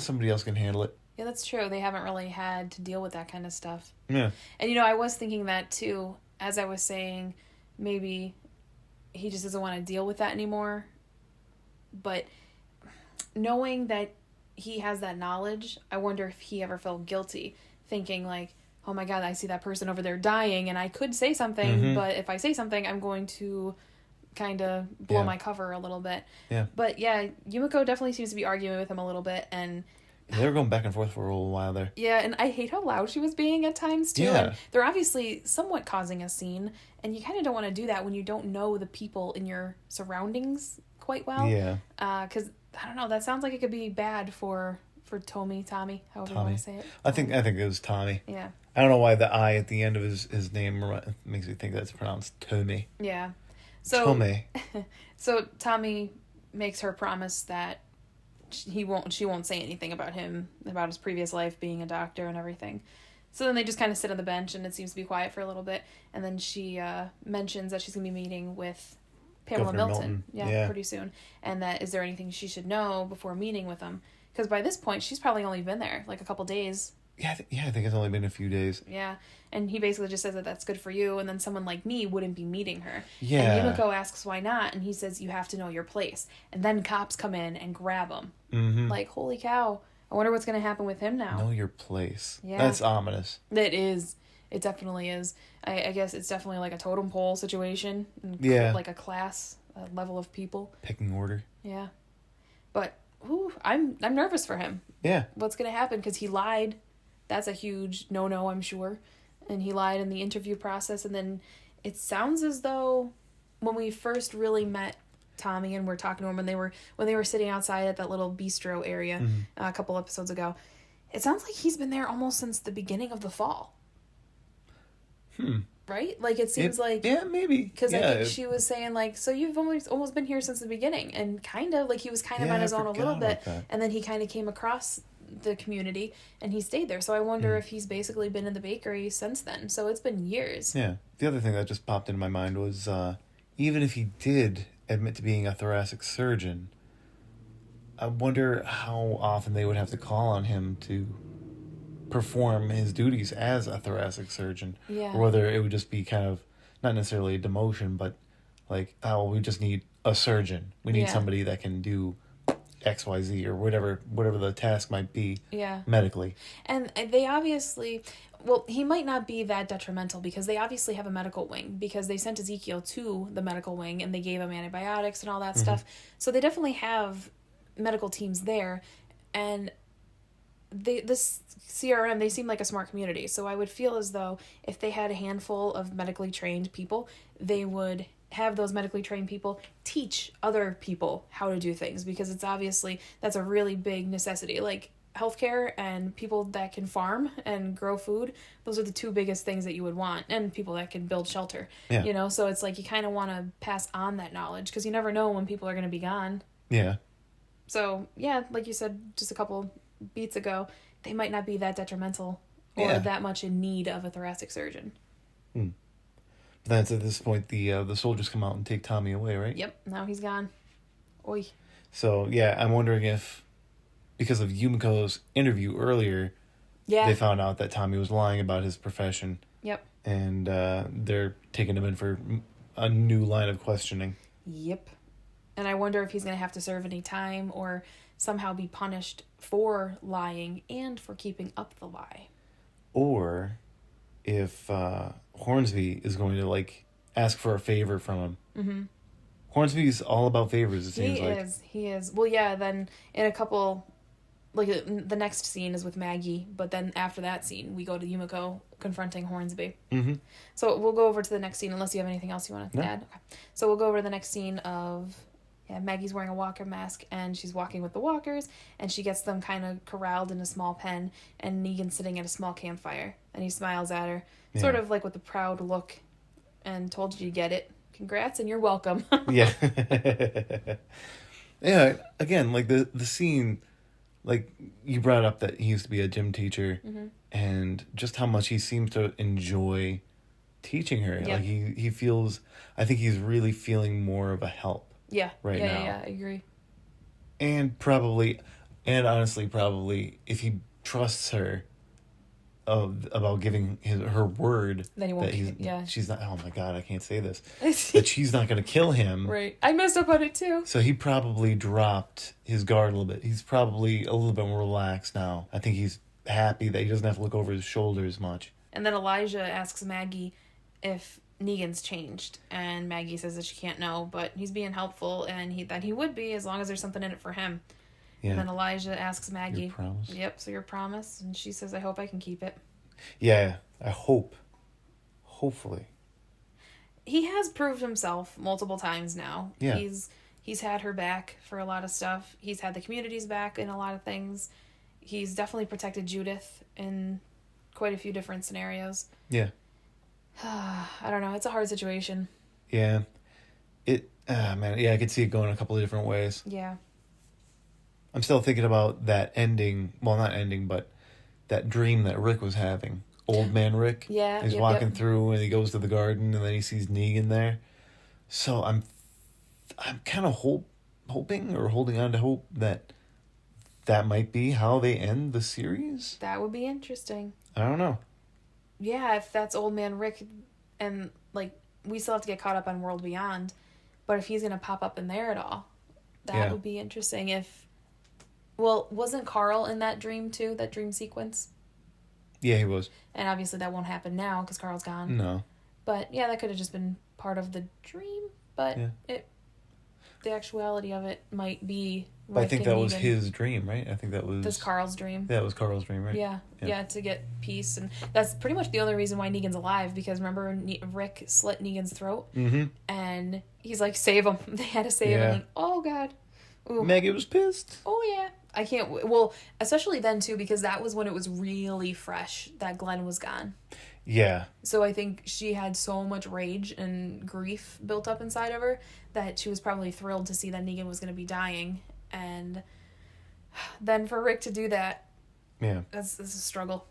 somebody else can handle it.
Yeah, that's true. They haven't really had to deal with that kind of stuff.
Yeah.
And, you know, I was thinking that, too, as I was saying, maybe he just doesn't want to deal with that anymore. But knowing that he has that knowledge, I wonder if he ever felt guilty, thinking, like, oh, my God, I see that person over there dying, and I could say something, but if I say something, I'm going to... kind of blow my cover a little bit.
Yeah.
But yeah, Yumiko definitely seems to be arguing with him a little bit, and
they were going back and forth for a little while there.
Yeah, and I hate how loud she was being at times too.
Yeah.
And they're obviously somewhat causing a scene, and you kind of don't want to do that when you don't know the people in your surroundings quite well.
Yeah.
Because I don't know, that sounds like it could be bad for Tommy, however you want to say it.
I think it was Tommy.
Yeah.
I don't know why the I at the end of his name makes me think that's pronounced Tommy.
Yeah. So
Tommy.
So Tommy makes her promise that she won't say anything about him, about his previous life being a doctor and everything. So then they just kind of sit on the bench, and it seems to be quiet for a little bit. And then she mentions that she's going to be meeting with Pamela Milton. Yeah, pretty soon. And that, is there anything she should know before meeting with him? Because by this point, she's probably only been there like a couple days.
Yeah, I think it's only been a few days.
Yeah, and he basically just says that that's good for you, and then someone like me wouldn't be meeting her.
Yeah.
And Yumiko asks why not, and he says you have to know your place. And then cops come in and grab him.
Mm-hmm.
Like, holy cow. I wonder what's going to happen with him now.
Know your place.
Yeah.
That's ominous.
It is. It definitely is. I guess it's definitely like a totem pole situation.
Yeah.
Like a class, a level of people.
Pecking order.
Yeah. But, I'm nervous for him.
Yeah.
What's going to happen? Because he lied. That's a huge no-no, I'm sure. And he lied in the interview process. And then it sounds as though when we first really met Tommy and we're talking to him, when they were sitting outside at that little bistro area a couple episodes ago, it sounds like he's been there almost since the beginning of the fall. Right? Like, it seems like...
Yeah, maybe.
Because I think she was saying, like, so you've almost been here since the beginning. And kind of, like, he was kind of on his own a little bit. And then he kind of came across the community and he stayed there. So I wonder if he's basically been in the bakery since then. So it's been years.
Yeah. The other thing that just popped into my mind was even if he did admit to being a thoracic surgeon, I wonder how often they would have to call on him to perform his duties as a thoracic surgeon.
Yeah.
Or whether it would just be kind of, not necessarily a demotion, but like, oh, we just need a surgeon. We need somebody that can do XYZ or whatever the task might be medically.
And they obviously, well, he might not be that detrimental because they obviously have a medical wing because they sent Ezekiel to the medical wing and they gave him antibiotics and all that stuff. So they definitely have medical teams there. And this CRM, they seem like a smart community. So I would feel as though if they had a handful of medically trained people, they would have those medically trained people teach other people how to do things because it's obviously, that's a really big necessity. Like healthcare and people that can farm and grow food, those are the two biggest things that you would want, and people that can build shelter. You know, so it's like you kind of want to pass on that knowledge because you never know when people are going to be gone. So yeah, like you said just a couple beats ago, they might not be that detrimental or that much in need of a thoracic surgeon.
But then at this point, the soldiers come out and take Tommy away, right?
Yep, now he's gone. Oy.
So, yeah, I'm wondering if, because of Yumiko's interview earlier, they found out that Tommy was lying about his profession.
Yep.
And they're taking him in for a new line of questioning.
Yep. And I wonder if he's going to have to serve any time or somehow be punished for lying and for keeping up the lie.
Or if Hornsby is going to, like, ask for a favor from him. Hornsby's all about favors, it seems like.
He is. Well, yeah, then in a couple, like, the next scene is with Maggie, but then after that scene, we go to Yumiko confronting Hornsby. So we'll go over to the next scene, unless you have anything else you want to add. Okay. So we'll go over to the next scene of... Yeah, Maggie's wearing a walker mask, and she's walking with the walkers, and she gets them kind of corralled in a small pen, and Negan's sitting at a small campfire, and he smiles at her, sort of like with a proud look, and told you to get it. Congrats, and you're welcome.
Yeah, again, like the scene, like you brought up that he used to be a gym teacher, and just how much he seems to enjoy teaching her. Like he feels, I think he's really feeling more of a help.
Yeah.
Now.
Yeah, I agree.
And honestly, if he trusts her about giving her word
then he won't.
She's not. Oh my God, I can't say this. That she's not going to kill him.
Right. I messed up on it too.
So he probably dropped his guard a little bit. He's probably a little bit more relaxed now. I think he's happy that he doesn't have to look over his shoulder as much.
And then Elijah asks Maggie if Negan's changed, and Maggie says that she can't know, but he's being helpful, and that he would be as long as there's something in it for him. And then Elijah asks Maggie,
your promise?
Yep, so your promise, and she says, I hope I can keep it.
Yeah, I hope. Hopefully.
He has proved himself multiple times now.
Yeah.
He's had her back for a lot of stuff. He's had the community's back in a lot of things. He's definitely protected Judith in quite a few different scenarios.
Yeah.
I don't know. It's a hard situation.
Yeah. Man. Yeah, I could see it going a couple of different ways.
Yeah.
I'm still thinking about that ending. Well, not ending, but that dream that Rick was having. Old man Rick.
Yeah.
He's walking through and he goes to the garden and then he sees Negan there. So I'm kind of hoping or holding on to hope that might be how they end the series.
That would be interesting.
I don't know.
Yeah, if that's Old Man Rick, and, like, we still have to get caught up on World Beyond, but if he's going to pop up in there at all, that would be interesting. Well, wasn't Carl in that dream, too, that dream sequence?
Yeah, he was.
And obviously that won't happen now, because Carl's gone.
No.
But, yeah, that could have just been part of the dream, but the actuality of it might be Rick.
But I think that was his dream, right? I think that was...
That's Carl's dream.
Yeah, it was Carl's dream, right?
Yeah, to get peace. And that's pretty much the only reason why Negan's alive, because remember Rick slit Negan's throat? And he's like, save him. They had to save him. Like, oh, God. Ooh.
Maggie was pissed.
Oh, yeah. I can't... Well, especially then, too, because that was when it was really fresh that Glenn was gone.
Yeah.
So I think she had so much rage and grief built up inside of her that she was probably thrilled to see that Negan was going to be dying. And then for Rick to do that, that's a struggle.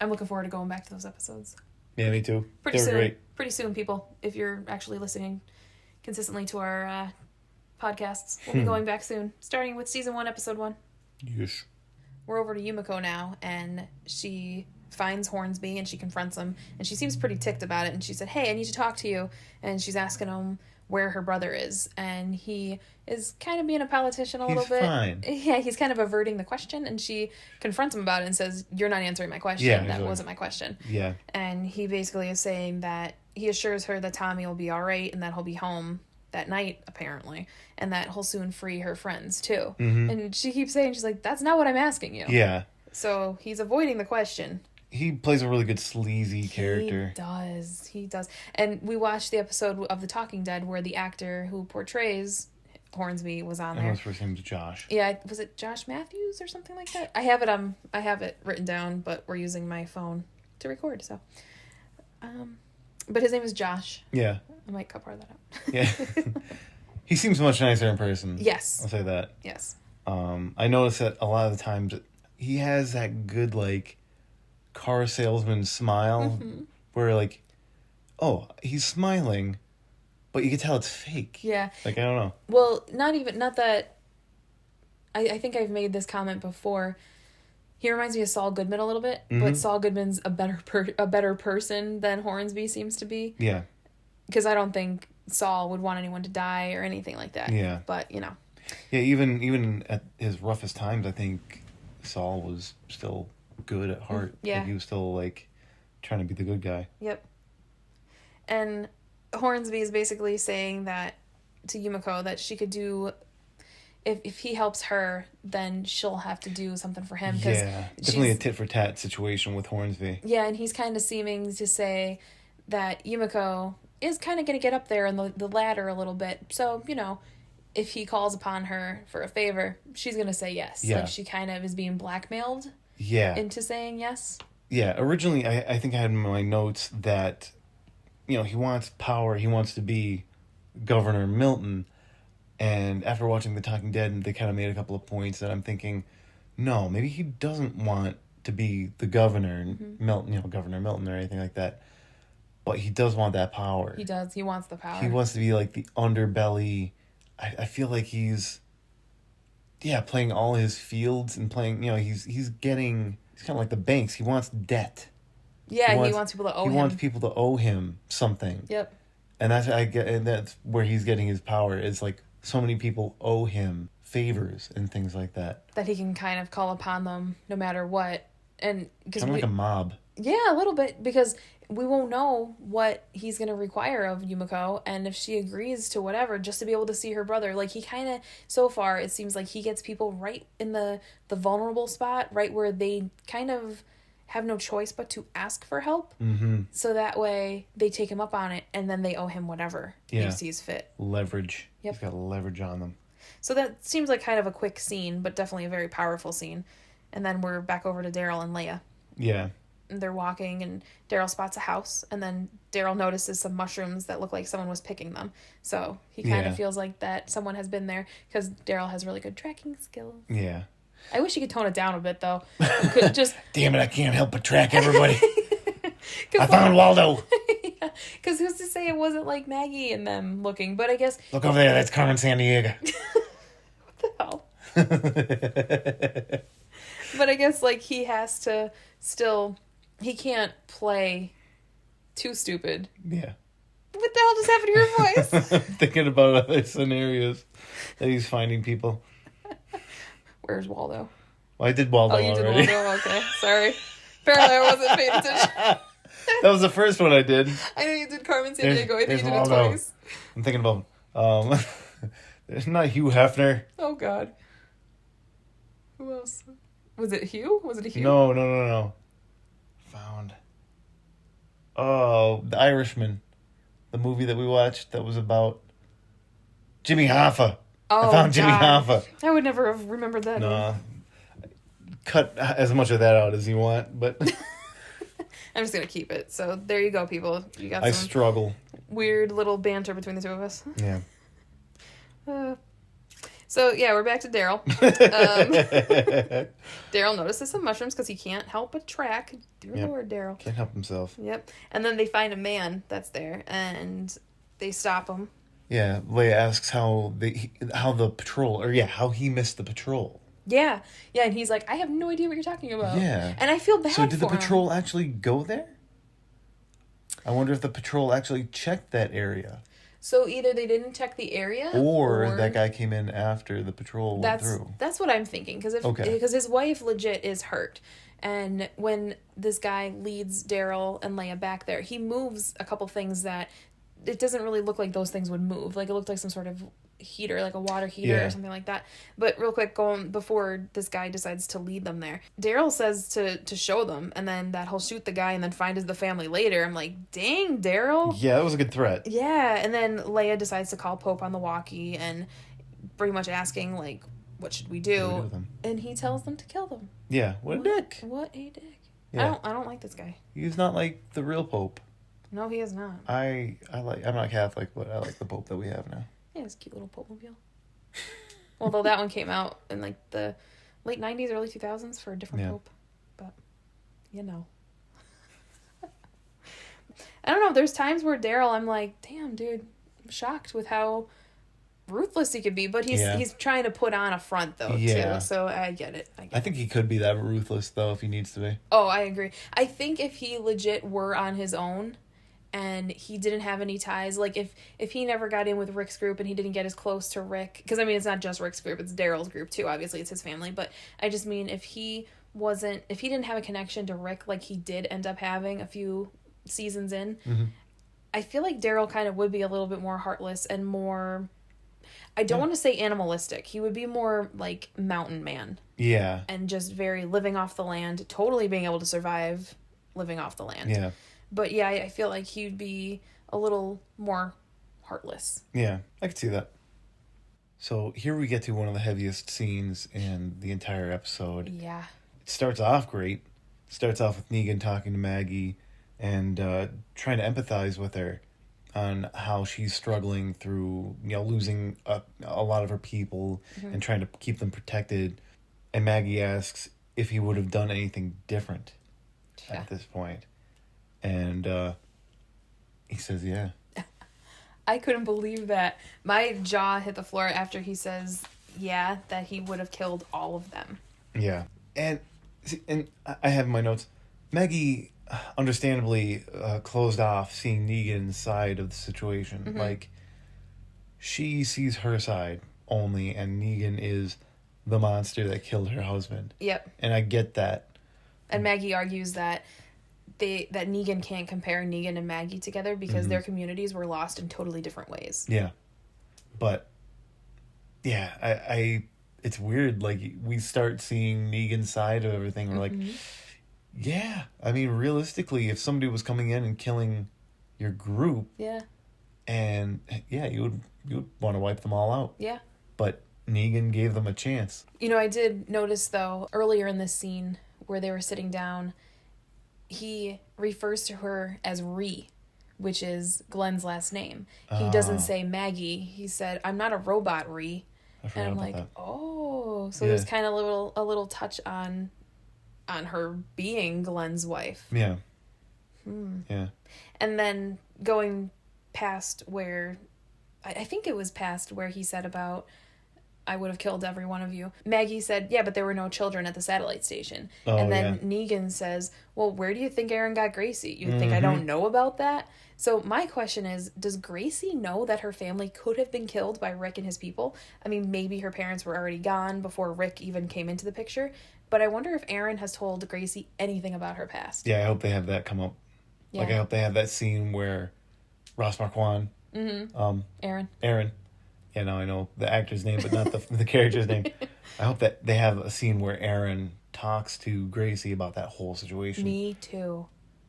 I'm looking forward to going back to those episodes.
Yeah, me too.
Pretty
soon. Great.
Pretty soon, people, if you're actually listening consistently to our podcasts, we'll be going back soon, starting with season 1, episode 1.
Yes.
we're over to Yumiko now, and she finds Hornsby and she confronts him, and she seems pretty ticked about it, and she said, hey, I need to talk to you, and she's asking him where her brother is, and he is kind of being a politician a little bit.
He's fine.
Yeah, he's kind of averting the question, and she confronts him about it and says, you're not answering my question.
Yeah,
that wasn't my question.
Yeah.
And he basically is saying that he assures her that Tommy will be all right and that he'll be home that night, apparently, and that he'll soon free her friends, too.
Mm-hmm.
And she keeps saying, she's like, that's not what I'm asking you.
Yeah.
So he's avoiding the question.
He plays a really good sleazy character.
He does. And we watched the episode of The Talking Dead where the actor who portrays Hornsby was on there.
His first name was Josh.
Yeah, was it Josh Matthews or something like that? I have it written down, but we're using my phone to record, so. But his name is Josh.
Yeah.
I might cut part of that out.
Yeah. He seems much nicer in person.
Yes.
I'll say that.
Yes.
I noticed that a lot of the times he has that good, like, car salesman smile where, like, oh, he's smiling, but you can tell it's fake.
Yeah.
Like, I don't know.
Well, not that, I think I've made this comment before. He reminds me of Saul Goodman a little bit, but Saul Goodman's a better person than Hornsby seems to be.
Yeah.
Because I don't think Saul would want anyone to die or anything like that.
Yeah.
But, you know.
Yeah, even at his roughest times, I think Saul was still good at heart.
Yeah.
Like, he was still, like, trying to be the good guy.
Yep. And Hornsby is basically saying that to Yumiko that she could do... If he helps her, then she'll have to do something for him.
Yeah, definitely a tit-for-tat situation with Hornsby.
Yeah, and he's kind of seeming to say that Yumiko is kind of going to get up there in the ladder a little bit. So, you know, if he calls upon her for a favor, she's going to say yes.
Yeah.
Like, she kind of is being blackmailed into saying yes.
Yeah, originally I think I had in my notes that, you know, he wants power, he wants to be Governor Milton. And after watching The Talking Dead, they kind of made a couple of points that I'm thinking, no, maybe he doesn't want to be the governor, Milton, you know, Governor Milton or anything like that. But he does want that power.
He does. He wants the power.
He wants to be like the underbelly. I feel like he's playing all his fields and playing, you know, he's kind of like the banks. He wants debt.
Yeah, he wants people to owe him.
He wants people to owe him something.
Yep.
And that's where he's getting his power, is like so many people owe him favors and things like that.
That he can kind of call upon them no matter what. And
kind of like a mob.
Yeah, a little bit, because we won't know what he's going to require of Yumiko, and if she agrees to whatever, just to be able to see her brother. Like, he kind of, so far, it seems like he gets people right in the vulnerable spot, right where they kind of have no choice but to ask for help. Mm-hmm. So that way, they take him up on it, and then they owe him whatever he sees fit.
Leverage.
Yep.
He's got leverage on them.
So that seems like kind of a quick scene, but definitely a very powerful scene. And then we're back over to Daryl and Leia.
Yeah.
And they're walking, and Daryl spots a house, and then Daryl notices some mushrooms that look like someone was picking them. So he kind of feels like that someone has been there, because Daryl has really good tracking skills.
Yeah.
I wish he could tone it down a bit, though. Just
Damn it, I can't help but track everybody. I found Waldo.
Yeah, because who's to say it wasn't like Maggie and them looking? But I guess...
Look over there, that's Carmen Sandiego.
What the hell? But I guess, like, he has to still... He can't play too stupid.
Yeah.
What the hell just happened to your voice?
I'm thinking about other scenarios that he's finding people.
Where's Waldo?
Well, I did Waldo already.
Oh, you did Waldo? Okay, sorry. Apparently I wasn't paying attention.
That was the first one I did.
I know you did Carmen Sandiego. I think you did
Waldo.
it twice.
I'm thinking about... There's not Hugh Hefner.
Oh, God. Who else? Was it Hugh?
No. Found. Oh, The Irishman. The movie that we watched that was about Jimmy Hoffa.
Oh,
I found Jimmy Hoffa.
I would never have remembered that.
No. Cut as much of that out as you want, but...
I'm just going to keep it. So there you go, people. You got
I
some
struggle.
weird little banter between the two of us.
Yeah.
So, yeah, we're back to Daryl. Daryl notices some mushrooms because he can't help but track. Dear Lord, Daryl.
Can't help himself.
Yep. And then they find a man that's there, and they stop him.
Yeah, Leia asks how he missed the patrol.
Yeah. Yeah, and he's like, I have no idea what you're talking about.
Yeah.
And I feel bad for him.
So did the patrol actually go there? I wonder if the patrol actually checked that area.
So either they didn't check the area,
or that guy came in after the patrol went through. That's
what I'm thinking, because his wife legit is hurt. And when this guy leads Daryl and Leia back there, he moves a couple things that it doesn't really look like those things would move. Like, it looked like some sort of heater, like a water heater or something like that. But real quick, going before this guy decides to lead them there, Daryl says to show them, and then that he'll shoot the guy and then find the family later. I'm like, dang, Daryl.
Yeah, that was a good threat.
Yeah, and then Leia decides to call Pope on the walkie and pretty much asking, like, what should we do?
What do with them?
And he tells them to kill them.
Yeah, what a dick.
What a dick.
Yeah.
I don't like this guy.
He's not like the real Pope.
No, he is not.
I'm not Catholic, but I like the Pope that we have now.
Yeah, his cute little Pope-mobile. Although that one came out in like the late 90s, early 2000s for a different Pope. But, you know. I don't know. There's times where Daryl, I'm like, damn, dude, I'm shocked with how ruthless he could be. But he's trying to put on a front, though, too. So I get it. I
think he could be that ruthless, though, if he needs to be.
Oh, I agree. I think if he legit were on his own and he didn't have any ties, like if he never got in with Rick's group and he didn't get as close to Rick, because I mean it's not just Rick's group, it's Daryl's group too, obviously it's his family, but I just mean if he didn't have a connection to Rick like he did end up having a few seasons in, I feel like Daryl kind of would be a little bit more heartless and more, I don't want to say animalistic, he would be more like mountain man.
Yeah.
And just very living off the land, totally being able to survive living off the land.
Yeah.
But yeah, I feel like he'd be a little more heartless.
Yeah, I could see that. So here we get to one of the heaviest scenes in the entire episode.
Yeah.
It starts off great. It starts off with Negan talking to Maggie and trying to empathize with her on how she's struggling through, losing a lot of her people and trying to keep them protected. And Maggie asks if he would have done anything different at this point. And he says, yeah.
I couldn't believe that. My jaw hit the floor after he says, yeah, that he would have killed all of them.
Yeah. And I have in my notes, Maggie understandably closed off seeing Negan's side of the situation. Like, she sees her side only, and Negan is the monster that killed her husband.
Yep.
And I get that.
And Maggie argues that Negan can't compare Negan and Maggie together because their communities were lost in totally different ways.
Yeah. But, yeah, I it's weird. Like, we start seeing Negan's side of everything. We're like, yeah. I mean, realistically, if somebody was coming in and killing your group...
Yeah.
And, yeah, you would want to wipe them all out.
Yeah.
But Negan gave them a chance.
I did notice, though, earlier in this scene where they were sitting down... He refers to her as Ree, which is Glenn's last name. He doesn't say Maggie. He said, I'm not a robot, Ree. And I'm like, that. Oh. So there's kind of a little touch on her being Glenn's wife.
Yeah.
Yeah. And then going past where... I think it was past where he said about... I would have killed every one of you. Maggie said, yeah, but there were no children at the satellite station. And then Negan says, well, where do you think Aaron got Gracie? You think I don't know about that? So my question is, does Gracie know that her family could have been killed by Rick and his people? I mean, maybe her parents were already gone before Rick even came into the picture. But I wonder if Aaron has told Gracie anything about her past.
Yeah, I hope they have that come up. Yeah. Like, I hope they have that scene where Ross Marquand... Aaron... Yeah, now I know the actor's name, but not the character's name. I hope that they have a scene where Aaron talks to Gracie about that whole situation.
Me too.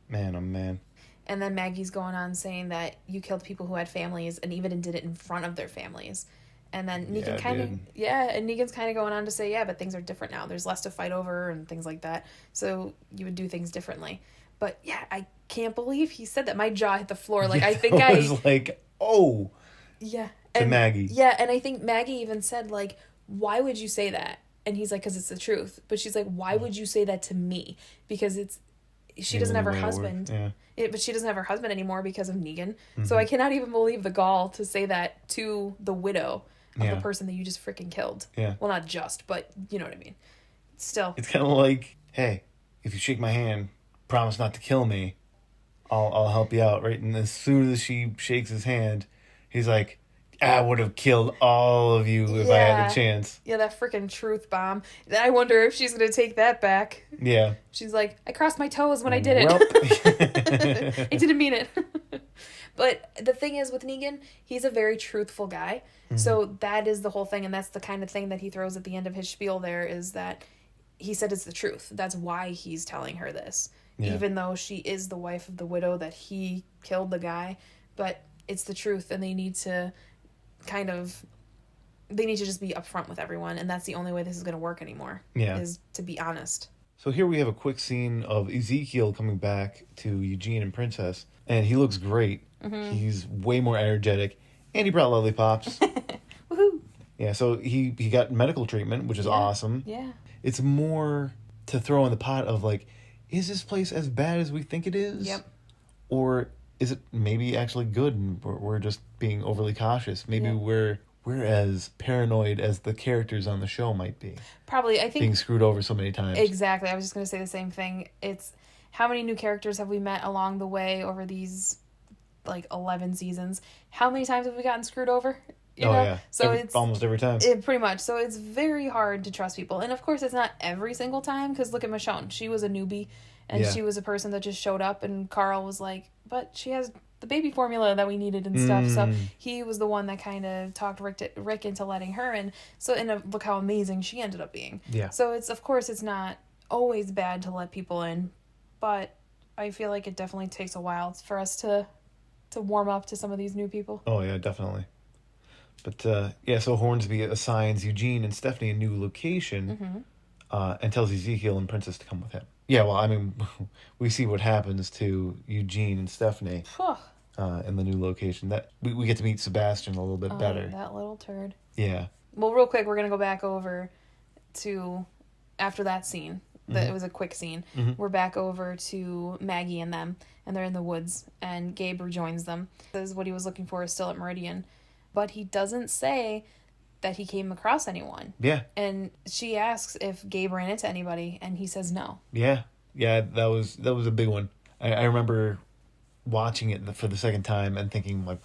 Man, oh man.
And then Maggie's going on saying that you killed people who had families and even did it in front of their families. And then Negan and Negan's kind of going on to say, yeah, but things are different now. There's less to fight over and things like that. So you would do things differently. But yeah, I can't believe he said that. My jaw hit the floor. Like, I think I
was like, oh.
Yeah.
To Maggie.
Yeah, and I think Maggie even said, like, why would you say that? And he's like, because it's the truth. But she's like, why would you say that to me? Because she doesn't have her husband. Yeah. But she doesn't have her husband anymore because of Negan. So I cannot even believe the gall to say that to the widow of the person that you just freaking killed.
Yeah.
Well, not just, but you know what I mean. Still.
It's kind of like, hey, if you shake my hand, promise not to kill me, I'll help you out, right? And as soon as she shakes his hand, he's like, I would have killed all of you if I had a chance.
Yeah, that freaking truth bomb. I wonder if she's going to take that back.
Yeah.
She's like, I crossed my toes when I did it. I didn't mean it. But the thing is with Negan, he's a very truthful guy. Mm-hmm. So that is the whole thing. And that's the kind of thing that he throws at the end of his spiel there, is that he said it's the truth. That's why he's telling her this. Yeah. Even though she is the wife of the widow that he killed the guy. But it's the truth, and they need to just be upfront with everyone, and that's the only way this is going to work anymore. Yeah. Is to be honest.
So here we have a quick scene of Ezekiel coming back to Eugene and Princess, and he looks great. Mm-hmm. He's way more energetic, and he brought lollipops.
Woohoo!
Yeah, so he got medical treatment, which is awesome.
Yeah.
It's more to throw in the pot of, like, is this place as bad as we think it is?
Yep.
Or is it maybe actually good and we're just being overly cautious? Maybe we're as paranoid as the characters on the show might be.
Probably, I think...
Being screwed over so many times.
Exactly. I was just going to say the same thing. It's how many new characters have we met along the way over these, 11 seasons? How many times have we gotten screwed over? You know?
Yeah.
So it's
almost every time.
Pretty much. So it's very hard to trust people. And of course, it's not every single time, because look at Michonne. She was a newbie, and she was a person that just showed up, and Carl was like, but she has the baby formula that we needed and stuff. So he was the one that kind of talked Rick into letting her in. So, and look how amazing she ended up being.
Yeah.
So of course, it's not always bad to let people in, but I feel like it definitely takes a while for us to warm up to some of these new people.
Oh, yeah, definitely. But, so Hornsby assigns Eugene and Stephanie a new location and tells Ezekiel and Princess to come with him. Yeah, well, I mean, we see what happens to Eugene and Stephanie in the new location. That we get to meet Sebastian a little bit better.
That little turd.
Yeah.
Well, real quick, we're going to go back over to, after that scene, it was a quick scene, we're back over to Maggie and them, and they're in the woods, and Gabe rejoins them. Says what he was looking for is still at Meridian, but he doesn't say that he came across anyone.
Yeah.
And she asks if Gabe ran into anybody, and he says no.
Yeah. Yeah, that was a big one. I remember watching it for the second time and thinking, like,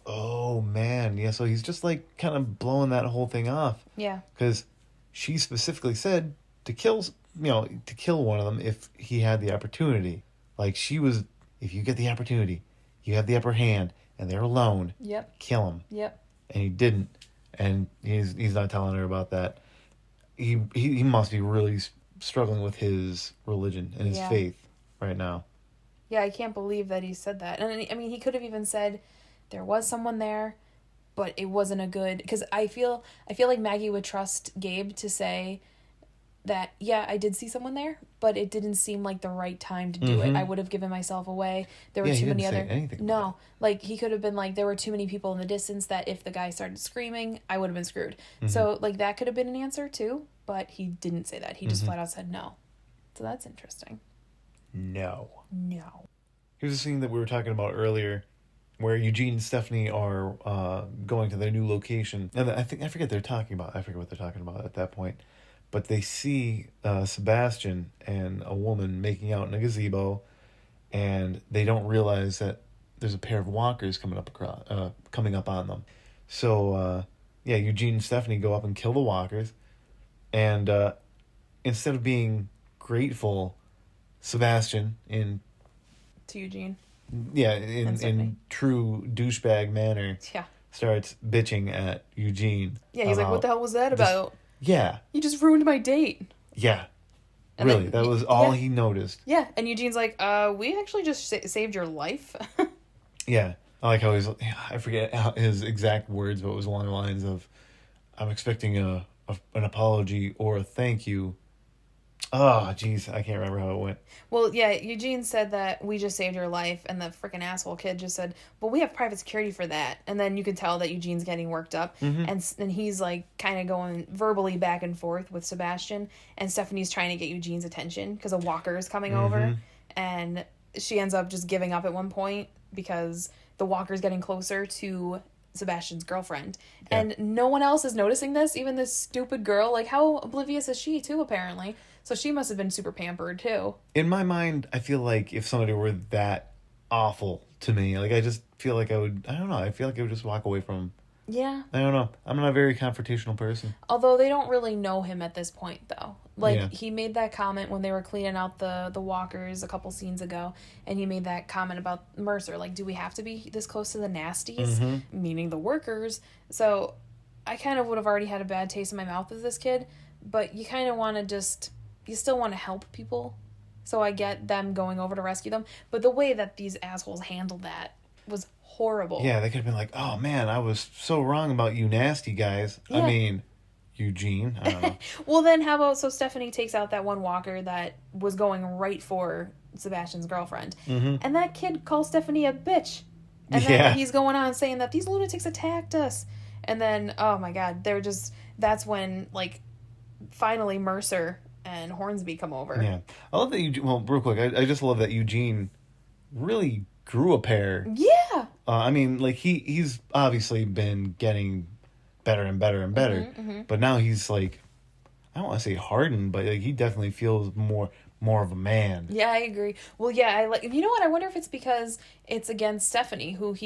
oh, man. Yeah, so he's just, kind of blowing that whole thing off.
Yeah.
Because she specifically said to kill one of them if he had the opportunity. If you get the opportunity, you have the upper hand, and they're alone.
Yep.
Kill him.
Yep.
And he didn't. And he's not telling her about that. He must be really struggling with his religion and his faith right now.
Yeah, I can't believe that he said that. And I mean, he could have even said there was someone there, but it wasn't a good... Because I feel like Maggie would trust Gabe to say that, yeah, I did see someone there, but it didn't seem like the right time to do it. I would have given myself away. There were too many other... No, he could have been like, there were too many people in the distance that if the guy started screaming, I would have been screwed. So, that could have been an answer too, but he didn't say that. He just flat out said no. So that's interesting.
No.
Here's
a scene that we were talking about earlier, where Eugene and Stephanie are going to their new location. And I forget what they're talking about at that point. But they see Sebastian and a woman making out in a gazebo, and they don't realize that there's a pair of walkers coming up on them. So, Eugene and Stephanie go up and kill the walkers, and instead of being grateful, Sebastian
to Eugene.
Yeah, in true douchebag manner.
Yeah.
Starts bitching at Eugene.
Yeah, he's like, what the hell was that about?
Yeah.
You just ruined my date.
Yeah. And really, that was all he noticed.
Yeah, and Eugene's like, we actually just saved your life.
Yeah. I like how I forget his exact words, but it was along the lines of, I'm expecting an apology or a thank you. Oh, jeez, I can't remember how it went. Well,
yeah, Eugene said that we just saved your life, and the freaking asshole kid just said, well, we have private security for that. And then you can tell that Eugene's getting worked up, and he's, kind of going verbally back and forth with Sebastian, and Stephanie's trying to get Eugene's attention, because a walker is coming over, and she ends up just giving up at one point, because the walker's getting closer to Sebastian's girlfriend.
Yeah.
And no one else is noticing this, even this stupid girl. Like, how oblivious is she, too, apparently? So she must have been super pampered, too.
In my mind, I feel like if somebody were that awful to me, like, I just feel like I don't know, I feel like I would just walk away from them.
Yeah.
I don't know. I'm not a very confrontational person.
Although they don't really know him at this point, though. Like,
Yeah.
he made that comment when they were cleaning out the walkers a couple scenes ago, and he made that comment about Mercer. Like, do we have to be this close to the nasties?
Mm-hmm.
Meaning the workers. So, I kind of would have already had a bad taste in my mouth with this kid, but you kind of want to you still want to help people. So I get them going over to rescue them, but the way that these assholes handled that was horrible.
Yeah, they could have been like, oh man, I was so wrong about you nasty guys.
Yeah.
I mean, Eugene, I don't know.
Well, then how about, so Stephanie takes out that one walker that was going right for Sebastian's girlfriend.
Mm-hmm.
And that kid calls Stephanie a bitch. And then he's going on saying that these lunatics attacked us. And then, oh my God, that's when, like, finally Mercer and Hornsby come over.
Yeah. I love that well, real quick, I just love that Eugene really grew a pair.
Yeah.
I mean, like, he's obviously been getting better and better and better.
Mm-hmm.
But now he's, like, I don't want to say hardened, but like, he definitely feels more of a man.
Yeah, I agree. Well, yeah, you know what? I wonder if it's because it's against Stephanie, who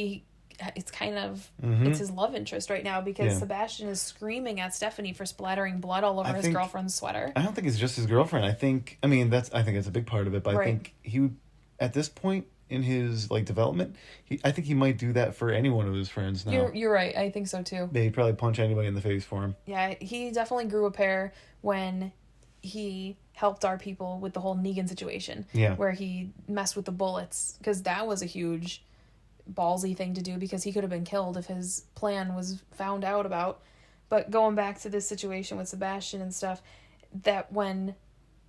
it's kind of, it's his love interest right now, because Sebastian is screaming at Stephanie for splattering blood all over his girlfriend's sweater.
I don't think it's just his girlfriend. I think it's a big part of it, but I think he, at this point in his, like, development, I think he might do that for any one of his friends now.
You're right. I think so too.
They'd probably punch anybody in the face for him.
Yeah, he definitely grew a pair when he helped our people with the whole Negan situation.
Yeah.
Where he messed with the bullets, because that was a huge ballsy thing to do, because he could have been killed if his plan was found out about. But going back to this situation with Sebastian and stuff, that when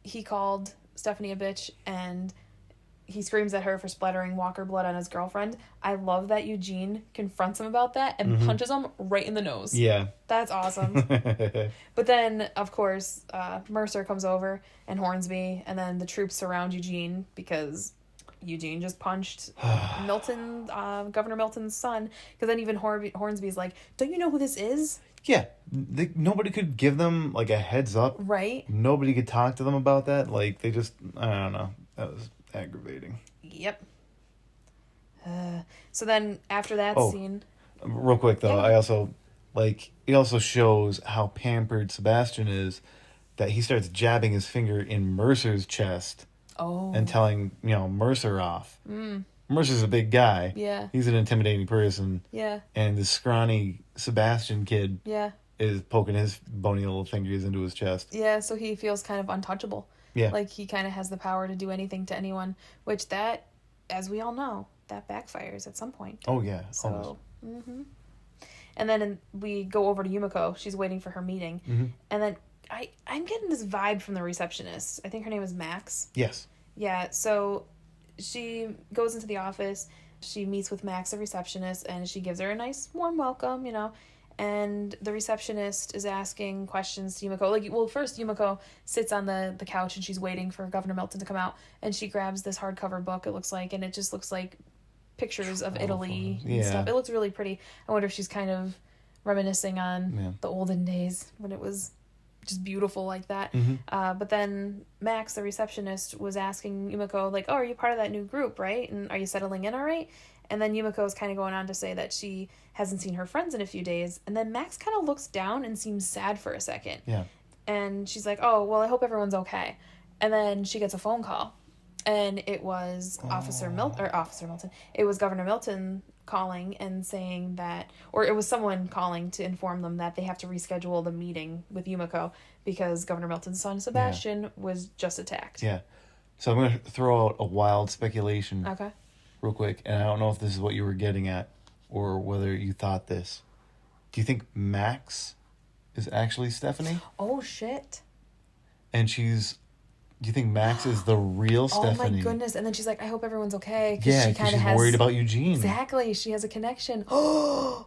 he called Stephanie a bitch and he screams at her for splattering walker blood on his girlfriend, I love that Eugene confronts him about that and punches him right in the nose.
Yeah.
That's awesome. But then, of course, Mercer comes over and Hornsby, and then the troops surround Eugene because Eugene just punched Governor Milton's son. Because then even Hornsby's like, don't you know who this is?
Yeah. Nobody could give them, like, a heads up.
Right.
Nobody could talk to them about that. Like, they just, I don't know. That was aggravating.
Yep. So then after that scene...
Real quick, though,
Yeah.
I also, like, it also shows how pampered Sebastian is, that he starts jabbing his finger in Mercer's chest.
Oh.
And telling, Mercer off. Mercer's a big guy.
Yeah.
He's an intimidating person.
Yeah.
And this scrawny Sebastian kid
Yeah.
is poking his bony little fingers into his chest.
Yeah, so he feels kind of untouchable.
Yeah.
Like, he kind of has the power to do anything to anyone, which that, as we all know, that backfires at some point.
Oh, yeah.
So, And then we go over to Yumiko. She's waiting for her meeting.
Mm-hmm.
And then I'm getting this vibe from the receptionist. I think her name is Max.
Yes.
Yeah, so she goes into the office. She meets with Max, the receptionist, and she gives her a nice, warm welcome, And the receptionist is asking questions to Yumiko. First Yumiko sits on the couch and she's waiting for Governor Milton to come out. And she grabs this hardcover book, it looks like, and it just looks like pictures of Italy and stuff. It looks really pretty. I wonder if she's kind of reminiscing on the olden days when it was just beautiful like that. But then Max, the receptionist, was asking Yumiko, like, oh, are you part of that new group, right? And are you settling in all right? And then Yumiko is kind of going on to say that she hasn't seen her friends in a few days. And then Max kind of looks down and seems sad for a second.
Yeah.
And she's like, oh, well, I hope everyone's okay. And then she gets a phone call. And it was Officer Milton. It was Governor Milton calling and saying that, or it was someone calling to inform them that they have to reschedule the meeting with Yumiko because Governor Milton's son, Sebastian, was just attacked.
Yeah. So I'm going to throw out a wild speculation.
Okay.
Real quick, and I don't know if this is what you were getting at or whether you thought this. Do you think Max is actually Stephanie?
Oh, shit.
And do you think Max is the real Stephanie?
Oh, my goodness. And then she's like, I hope everyone's okay.
Yeah, because she's worried about Eugene.
Exactly. She has a connection. Oh,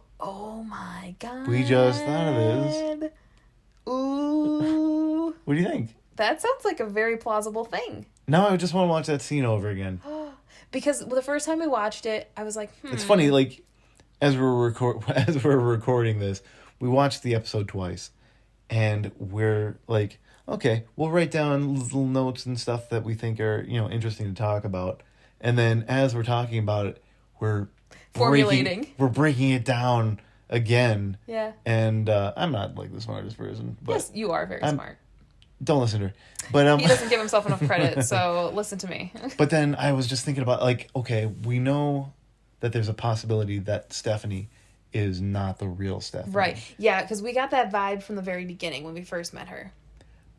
my God.
We just thought of this.
Ooh.
What do you think?
That sounds like a very plausible thing.
No, I just want to watch that scene over again.
Because the first time we watched it, I was like,
It's funny, like, as we're recording this, we watched the episode twice, and we're like, okay, we'll write down little notes and stuff that we think are, interesting to talk about, and then as we're talking about it, we're we're breaking it down again.
Yeah.
And I'm not like the smartest person, but
yes, you are very smart.
Don't listen to her. But
he doesn't give himself enough credit, so listen to me.
But then I was just thinking about, like, okay, we know that there's a possibility that Stephanie is not the real Stephanie.
Right. Yeah, because we got that vibe from the very beginning when we first met her.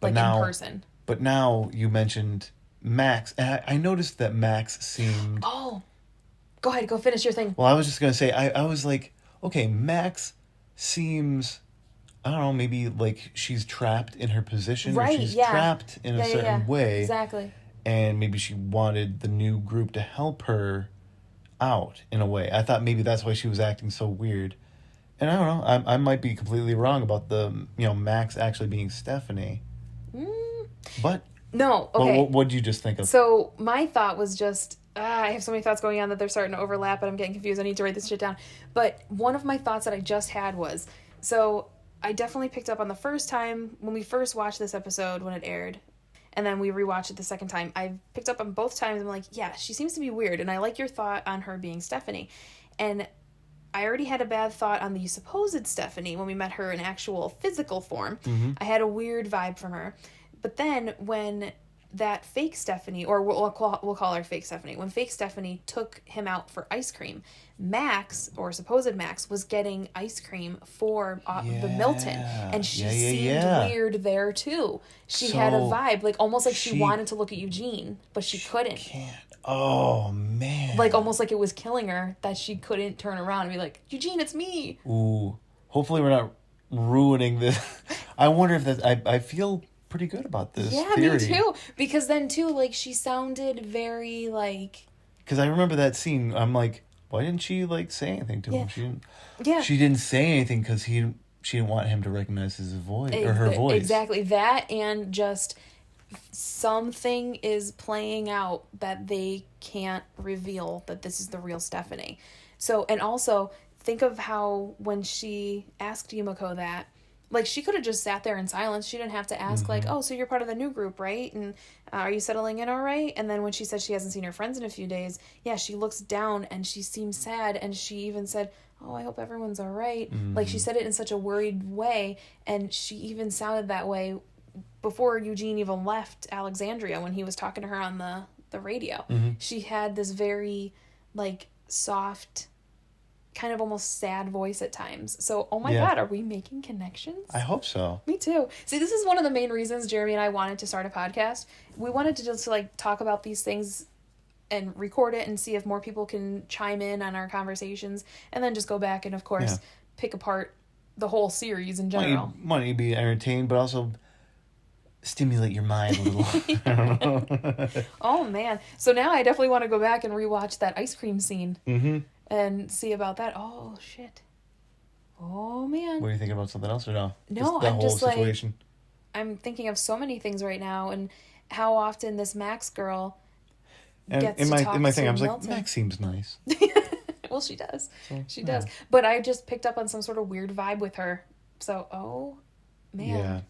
In person.
But now you mentioned Max. And I noticed that Max seemed...
Oh. Go ahead. Go finish your thing.
Well, I was just going to say, I was like, okay, Max seems... I don't know, maybe like she's trapped in her position.
Right,
or she's trapped in a certain way.
Exactly.
And maybe she wanted the new group to help her out in a way. I thought maybe that's why she was acting so weird. And I don't know, I might be completely wrong about the, Max actually being Stephanie. But...
No, okay.
What did you just think of?
So my thought was just... I have so many thoughts going on that they're starting to overlap, and I'm getting confused. I need to write this shit down. But one of my thoughts that I just had was... So... I definitely picked up on the first time when we first watched this episode when it aired, and then we rewatched it the second time. I picked up on both times. I'm like, yeah, she seems to be weird, and I like your thought on her being Stephanie. And I already had a bad thought on the supposed Stephanie when we met her in actual physical form.
Mm-hmm.
I had a weird vibe from her. But then when that fake Stephanie, or we'll call her fake Stephanie, when fake Stephanie took him out for ice cream, Max, or supposed Max, was getting ice cream for the Milton, and she seemed weird there too. She had a vibe, like almost like she wanted to look at Eugene, but she couldn't.
Can't. Oh man!
Like almost like it was killing her that she couldn't turn around and be like, Eugene, it's me.
Ooh, hopefully we're not ruining this. I wonder if that. I feel pretty good about this.
Yeah,
theory.
Me too. Because then too, like she sounded very like.
Because I remember that scene. I'm like, why didn't she like say anything to him? She didn't.
Yeah.
She didn't say anything because she didn't want him to recognize his voice or her voice.
Exactly that, and just something is playing out that they can't reveal that this is the real Stephanie. So, and also think of how when she asked Yumiko that. Like, she could have just sat there in silence. She didn't have to ask, like, oh, so you're part of the new group, right? And are you settling in all right? And then when she said she hasn't seen her friends in a few days, yeah, she looks down and she seems sad. And she even said, oh, I hope everyone's all right. Like, she said it in such a worried way. And she even sounded that way before Eugene even left Alexandria when he was talking to her on the radio. She had this very, like, soft... kind of almost sad voice at times. So, oh my God, are we making connections?
I hope so.
Me too. See, this is one of the main reasons Jeremy and I wanted to start a podcast. We wanted to just like talk about these things and record it and see if more people can chime in on our conversations, and then just go back and of course pick apart the whole series in general.
Want you to be entertained, but also stimulate your mind a little. I don't know.
Oh man. So now I definitely want to go back and rewatch that ice cream scene. And see about that. Oh, shit. Oh, man.
What are you thinking about, something else or no?
No,
the
I'm
whole
just
situation.
like... I'm thinking of so many things right now, and how often this Max girl gets to talk
in my thing, I was
Milton.
like, Max seems nice.
Well, she does.
So,
she does. But I just picked up on some sort of weird vibe with her. So, oh, man.
Yeah.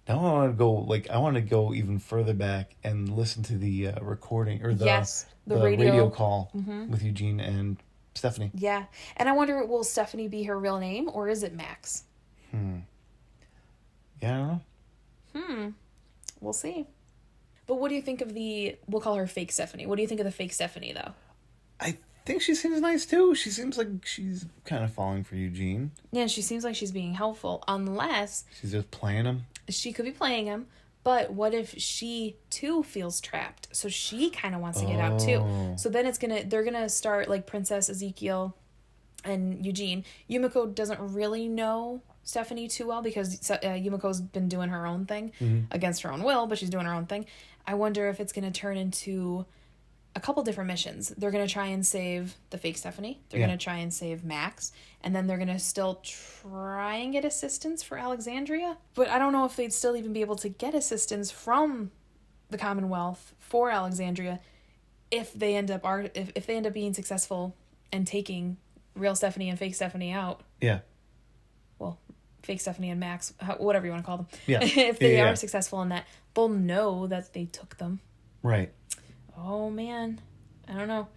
Now I want to go even further back and listen to the recording, or the radio call with Eugene and Stephanie.
Yeah. And I wonder, will Stephanie be her real name, or is it Max?
Yeah, I don't
know. We'll see. But what do you think of we'll call her fake Stephanie. What do you think of the fake Stephanie, though?
I think she seems nice, too. She seems like she's kind of falling for Eugene.
Yeah, she seems like she's being helpful, unless...
she's just playing him.
She could be playing him. But what if she, too, feels trapped? So she kind of wants to get out, too. So then they're going to start, like, Princess Ezekiel and Eugene. Yumiko doesn't really know Stephanie too well because Yumiko's been doing her own thing against her own will, but she's doing her own thing. I wonder if it's going to turn into a couple different missions. They're going to try and save the fake Stephanie. They're going to try and save Max. And then they're going to still try and get assistance for Alexandria. But I don't know if they'd still even be able to get assistance from the Commonwealth for Alexandria if they end up being successful and taking real Stephanie and fake Stephanie out.
Yeah.
Well, fake Stephanie and Max, whatever you want to call them.
Yeah.
If they are successful in that, they'll know that they took them.
Right.
Oh, man. I don't know.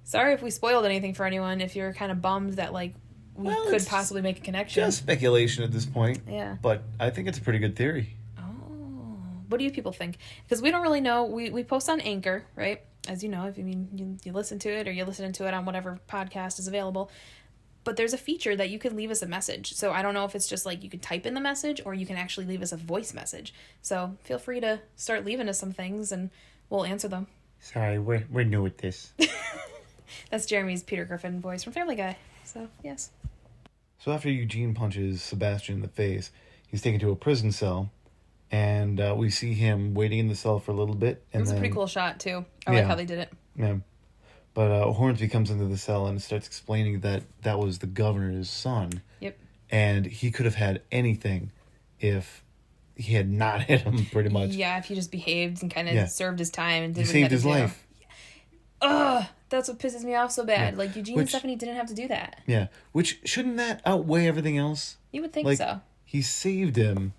Sorry if we spoiled anything for anyone, if you're kind of bummed that, like, we could possibly make a connection.
Just speculation at this point.
Yeah.
But I think it's a pretty good theory.
Oh. What do you people think? Because we don't really know. We post on Anchor, right? As you know, if you listen to it or you're listening to it on whatever podcast is available. But there's a feature that you can leave us a message. So I don't know if it's just like you can type in the message or you can actually leave us a voice message. So feel free to start leaving us some things and we'll answer them.
Sorry, we're new at this.
That's Jeremy's Peter Griffin voice from Family Guy. So, yes.
So after Eugene punches Sebastian in the face, he's taken to a prison cell, and we see him waiting in the cell for a little bit. And
it was a pretty cool shot, too. I like how they did it.
Yeah. But Hornsby comes into the cell and starts explaining that that was the governor's son.
Yep.
And he could have had anything if he had not hit him, pretty much.
Yeah, if he just behaved and kind of served his time and did
he
what he
saved his life.
Ugh, that's what pisses me off so bad.
Yeah.
Like, Eugene and Stephanie didn't have to do that.
Yeah, which, shouldn't that outweigh everything else?
You would think so.
He saved him.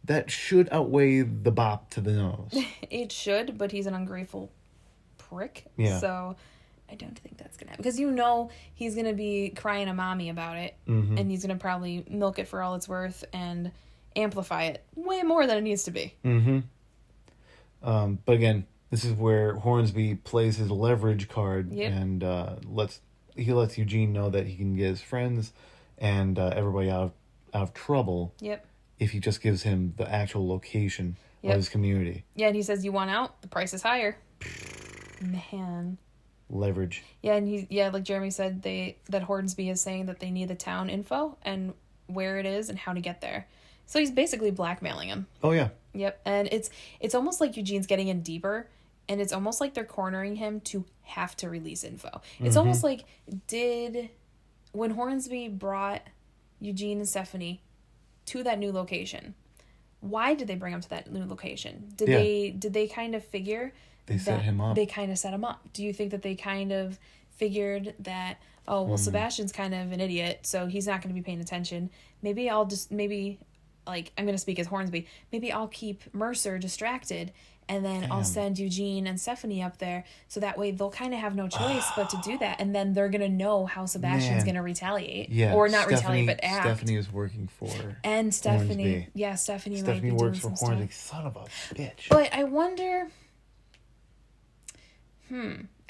That should outweigh the bop to the nose.
It should, but he's an ungrateful prick.
Yeah.
So I don't think that's going to happen. Because he's going to be crying a mommy about it.
Mm-hmm.
And he's going to probably milk it for all it's worth and amplify it way more than it needs to be.
Mm-hmm. But again, this is where Hornsby plays his leverage card and lets Eugene know that he can get his friends and everybody out of trouble.
Yep.
If he just gives him the actual location of his community.
Yeah, and he says, "You want out? The price is higher." Man.
Leverage.
Yeah, and like Jeremy said, that Hornsby is saying that they need the town info and where it is and how to get there. So he's basically blackmailing him.
Oh yeah.
Yep, and it's almost like Eugene's getting in deeper. And it's almost like they're cornering him to have to release info. It's almost like, when Hornsby brought Eugene and Stephanie to that new location, why did they bring him to that new location? Did they kind of figure
set him up?
They kind of set him up. Do you think that they kind of figured that, oh, well, Sebastian's kind of an idiot, so he's not going to be paying attention. Maybe I'm going to speak as Hornsby. Maybe I'll keep Mercer distracted. And then I'll send Eugene and Stephanie up there so that way they'll kind of have no choice but to do that. And then they're going to know how Sebastian's going to retaliate.
Yeah.
Or not retaliate, but act.
Stephanie is working for
And Stephanie.
Hornsby.
Yeah, Stephanie
might be works
doing
for
some
Hornsby.
stuff.
Son of a bitch.
But I wonder...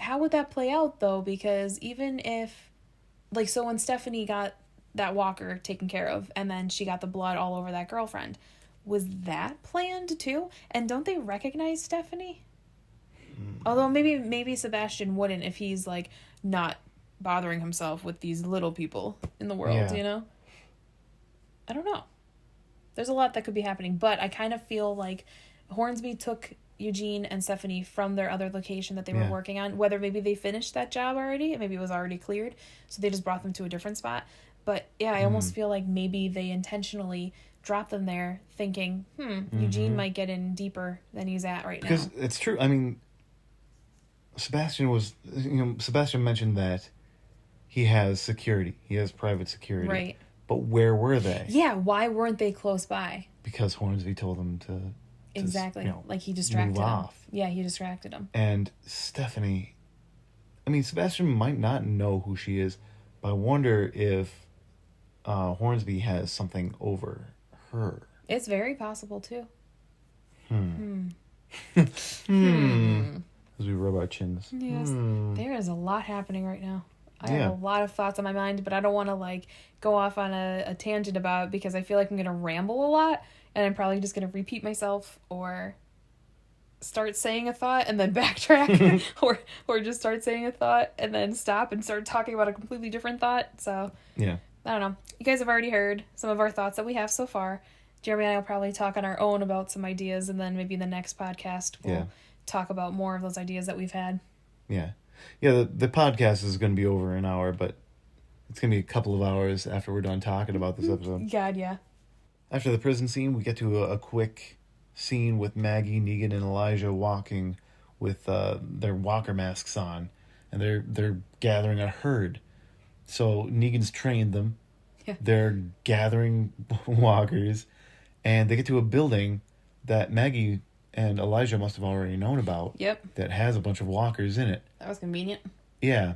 How would that play out, though? Because even if... Like, so when Stephanie got that walker taken care of and then she got the blood all over that girlfriend... Was that planned too? And don't they recognize Stephanie? Although maybe Sebastian wouldn't if he's like not bothering himself with these little people in the world, you know? I don't know. There's a lot that could be happening, but I kind of feel like Hornsby took Eugene and Stephanie from their other location that they were working on, whether maybe they finished that job already, maybe it was already cleared, so they just brought them to a different spot. But yeah, I almost feel like maybe they intentionally drop them there thinking, Eugene might get in deeper than he's at right now.
Because it's true. I mean, Sebastian mentioned that he has security. He has private security.
Right.
But where were they?
Yeah, why weren't they close by?
Because Hornsby told them to
exactly. Like he distracted
move
him.
off.
Yeah, he distracted him.
And Stephanie, I mean, Sebastian might not know who she is, but I wonder if Hornsby has something over her.
It's very possible too.
As we rub our chins.
Yes. There is a lot happening right now. I have a lot of thoughts on my mind, but I don't want to go off on a tangent about it because I feel like I'm going to ramble a lot and I'm probably just going to repeat myself or start saying a thought and then backtrack or just start saying a thought and then stop and start talking about a completely different thought. So I don't know. You guys have already heard some of our thoughts that we have so far. Jeremy and I will probably talk on our own about some ideas, and then maybe in the next podcast we'll talk about more of those ideas that we've had. Yeah.
Yeah, the podcast is going to be over an hour, but it's going to be a couple of hours after we're done talking about this episode.
God, yeah.
After the prison scene, we get to a quick scene with Maggie, Negan, and Elijah walking with their walker masks on, and they're gathering a herd. So Negan's trained them.
Yeah.
They're gathering walkers, and they get to a building that Maggie and Elijah must have already known about.
Yep.
That has a bunch of walkers in it.
That was convenient.
Yeah.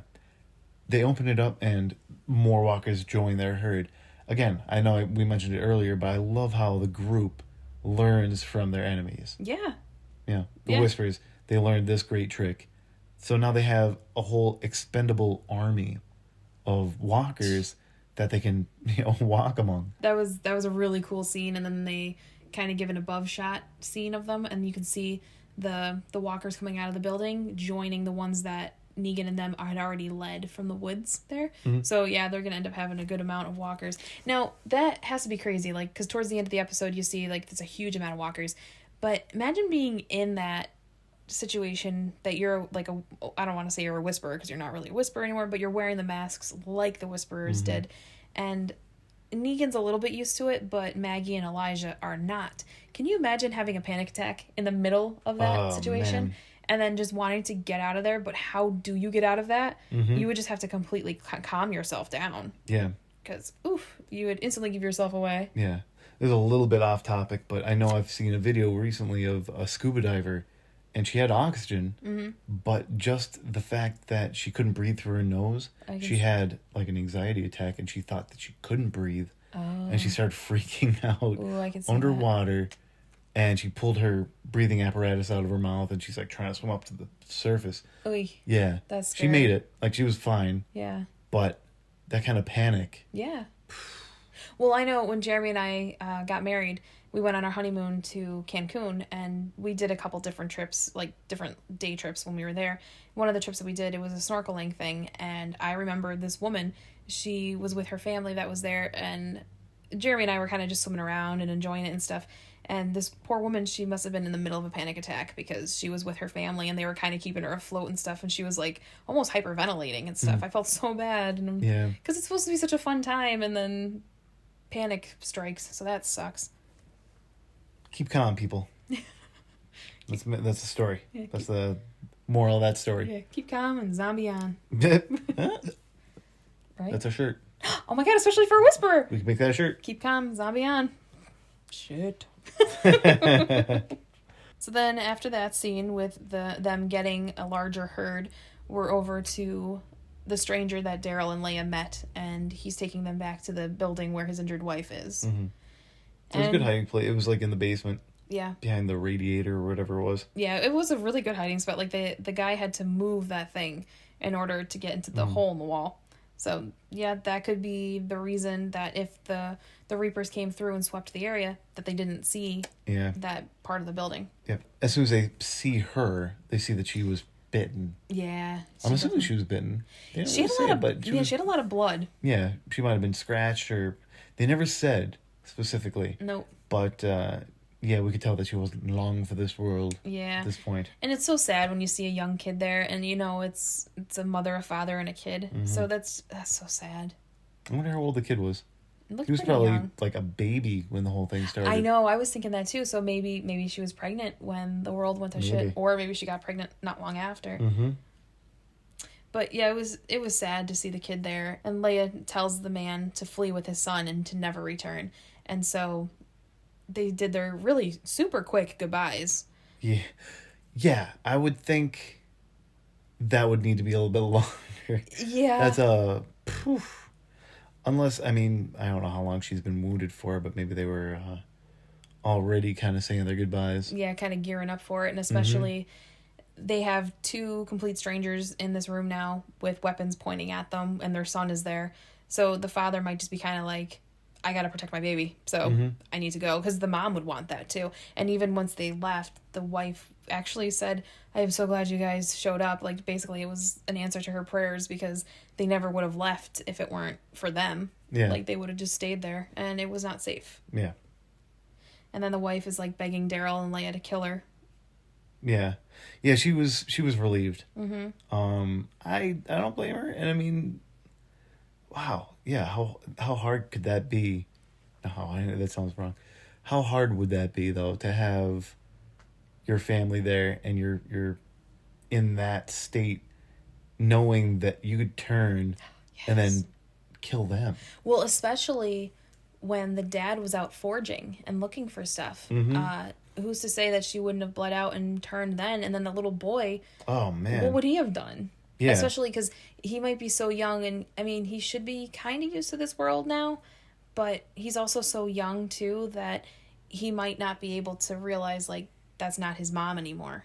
They open it up, and more walkers join their herd. Again, I know we mentioned it earlier, but I love how the group learns from their enemies.
Yeah.
Yeah. The Whispers, they learned this great trick. So now they have a whole expendable army of walkers that they can, walk among.
That was a really cool scene, and then they kind of give an above shot scene of them, and you can see the walkers coming out of the building, joining the ones that Negan and them had already led from the woods there.
Mm-hmm.
So yeah, they're gonna end up having a good amount of walkers. Now that has to be crazy, like, because towards the end of the episode you see like there's a huge amount of walkers, but imagine being in that situation that you're like I don't want to say you're a whisperer because you're not really a whisperer anymore, but you're wearing the masks like the whisperers did, and Negan's a little bit used to it, but Maggie and Elijah are not. Can you imagine having a panic attack in the middle of that situation?
Man.
And then just wanting to get out of there, but how do you get out of that?
Mm-hmm.
You would just have to completely calm yourself down.
Yeah.
Because, you would instantly give yourself away.
Yeah. This is a little bit off topic, but I know I've seen a video recently of a scuba diver, and she had oxygen, but just the fact that she couldn't breathe through her nose, she had like an anxiety attack, and she thought that she couldn't breathe.
Oh.
And she started freaking out
I can see
underwater. And she pulled her breathing apparatus out of her mouth, and she's like trying to swim up to the surface.
Oy.
Yeah.
That's
She
scary.
made it. Like, she was fine.
Yeah.
But that kind of panic.
Yeah. Well, I know when Jeremy and I got married, we went on our honeymoon to Cancun, and we did a couple different trips, like different day trips when we were there. One of the trips that we did, it was a snorkeling thing, and I remember this woman, she was with her family that was there, and Jeremy and I were kind of just swimming around and enjoying it and stuff. And this poor woman, she must have been in the middle of a panic attack because she was with her family and they were kind of keeping her afloat and stuff. And she was like almost hyperventilating and stuff. I felt so bad. And
Yeah.
because it's supposed to be such a fun time, and then panic strikes. So that sucks.
Keep calm, people. That's the story.
Yeah,
That's the moral of that story.
Yeah, keep calm and zombie on. Right?
That's our shirt.
Oh my god, especially for a whisperer.
We can make that a shirt.
Keep calm, zombie on. Shit. So then after that scene with them getting a larger herd, we're over to the stranger that Daryl and Leia met, and he's taking them back to the building where his injured wife is.
Mm-hmm. It was a good hiding place. It was like in the basement.
Yeah.
Behind the radiator or whatever it was.
Yeah, it was a really good hiding spot. Like the guy had to move that thing in order to get into the hole in the wall. So yeah, that could be the reason that if the Reapers came through and swept the area, that they didn't see that part of the building.
Yeah. As soon as they see her, they see that she was bitten.
Yeah.
I'm assuming she was bitten.
She had a lot of she had a lot of blood.
Yeah, she might have been scratched, or they never said specifically.
Nope.
But yeah, we could tell that she wasn't long for this world.
Yeah.
At this point.
And it's so sad when you see a young kid there, and it's a mother, a father, and a kid. Mm-hmm. So that's so sad.
I wonder how old the kid was.
He
was probably like a baby when the whole thing started.
I know. I was thinking that too. So maybe she was pregnant when the world went to shit, or maybe she got pregnant not long after.
Mm-hmm.
But yeah, it was sad to see the kid there. And Leia tells the man to flee with his son and to never return. And so they did their really super quick goodbyes.
Yeah. I would think that would need to be a little bit longer.
Yeah.
That's unless, I mean, I don't know how long she's been wounded for, but maybe they were already kind of saying their goodbyes.
Yeah, kind of gearing up for it. And especially they have two complete strangers in this room now with weapons pointing at them, and their son is there. So the father might just be kind of like, I gotta protect my baby, so I need to go. Because the mom would want that too. And even once they left, the wife actually said, I am so glad you guys showed up. Like, basically it was an answer to her prayers, because they never would have left if it weren't for them.
Yeah.
Like, they would have just stayed there, and it was not safe.
Yeah.
And then the wife is like begging Daryl and Leia to kill her.
Yeah. Yeah, she was relieved.
Mm-hmm.
I don't blame her. And I mean, wow. Yeah, how hard could that be? No, I know that sounds wrong. How hard would that be, though, to have your family there and you're in that state, knowing that you could turn and then kill them.
Well, especially when the dad was out foraging and looking for stuff. Who's to say that she wouldn't have bled out and turned then? And then the little boy,
Oh, man.
what would he have done?
Yeah.
Especially because he might be so young, and I mean, he should be kind of used to this world now, but he's also so young too that he might not be able to realize like that's not his mom anymore,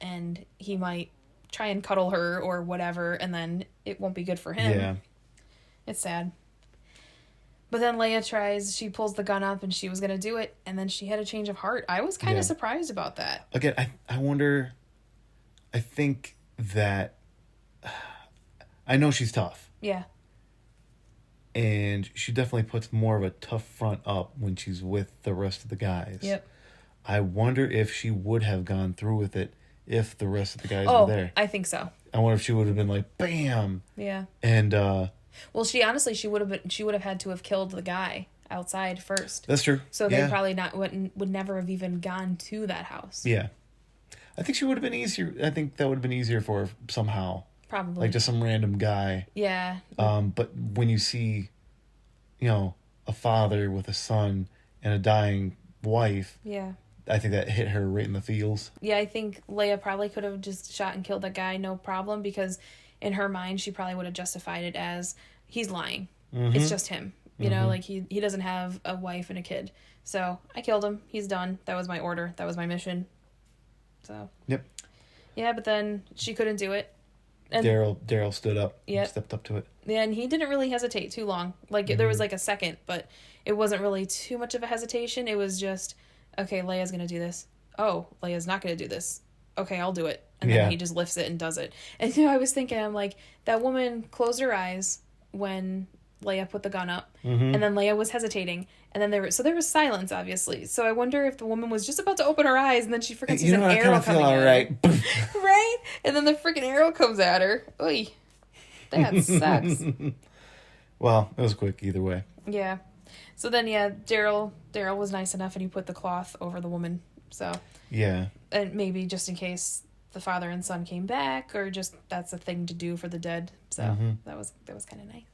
and he might try and cuddle her or whatever, and then it won't be good for him.
Yeah.
It's sad. But then Leia she pulls the gun up and she was going to do it, and then she had a change of heart. I was kind of surprised about that.
Again, I wonder, I think that, I know she's tough.
Yeah.
And she definitely puts more of a tough front up when she's with the rest of the guys.
Yep.
I wonder if she would have gone through with it if the rest of the guys were there.
I think so.
I wonder if she would have been like, bam!
Yeah.
And,
well, she would have had to have killed the guy outside first.
that's true.
So they probably would never have even gone to that house.
Yeah. I think she would have been easier. I think that would have been easier for her somehow.
Probably.
Like just some random guy.
Yeah.
But when you see, a father with a son and a dying wife,
Yeah.
I think that hit her right in the feels.
Yeah, I think Leia probably could have just shot and killed that guy, no problem, because in her mind, she probably would have justified it as he's lying. It's just him. You know, like he doesn't have a wife and a kid. So I killed him. He's done. That was my order. That was my mission. So.
Yep.
Yeah, but then she couldn't do it. And
Daryl stood up.
Yep.
Stepped up to it.
Yeah, and he didn't really hesitate too long. Like, there was like a second, but it wasn't really too much of a hesitation. It was just, okay, Leia's going to do this. Oh, Leia's not going to do this. Okay, I'll do it. And then he just lifts it and does it. And I was thinking, I'm like, that woman closed her eyes when Leia put the gun up. And then Leia was hesitating. And then there was silence, obviously. So I wonder if the woman was just about to open her eyes and then she freaking sees an arrow coming at her. Right? And then the freaking arrow comes at her. Oy. That sucks.
Well, it was quick either way.
Yeah. So then, Daryl was nice enough and he put the cloth over the woman. So.
Yeah.
And maybe just in case the father and son came back, or just that's a thing to do for the dead. So that was kind of nice.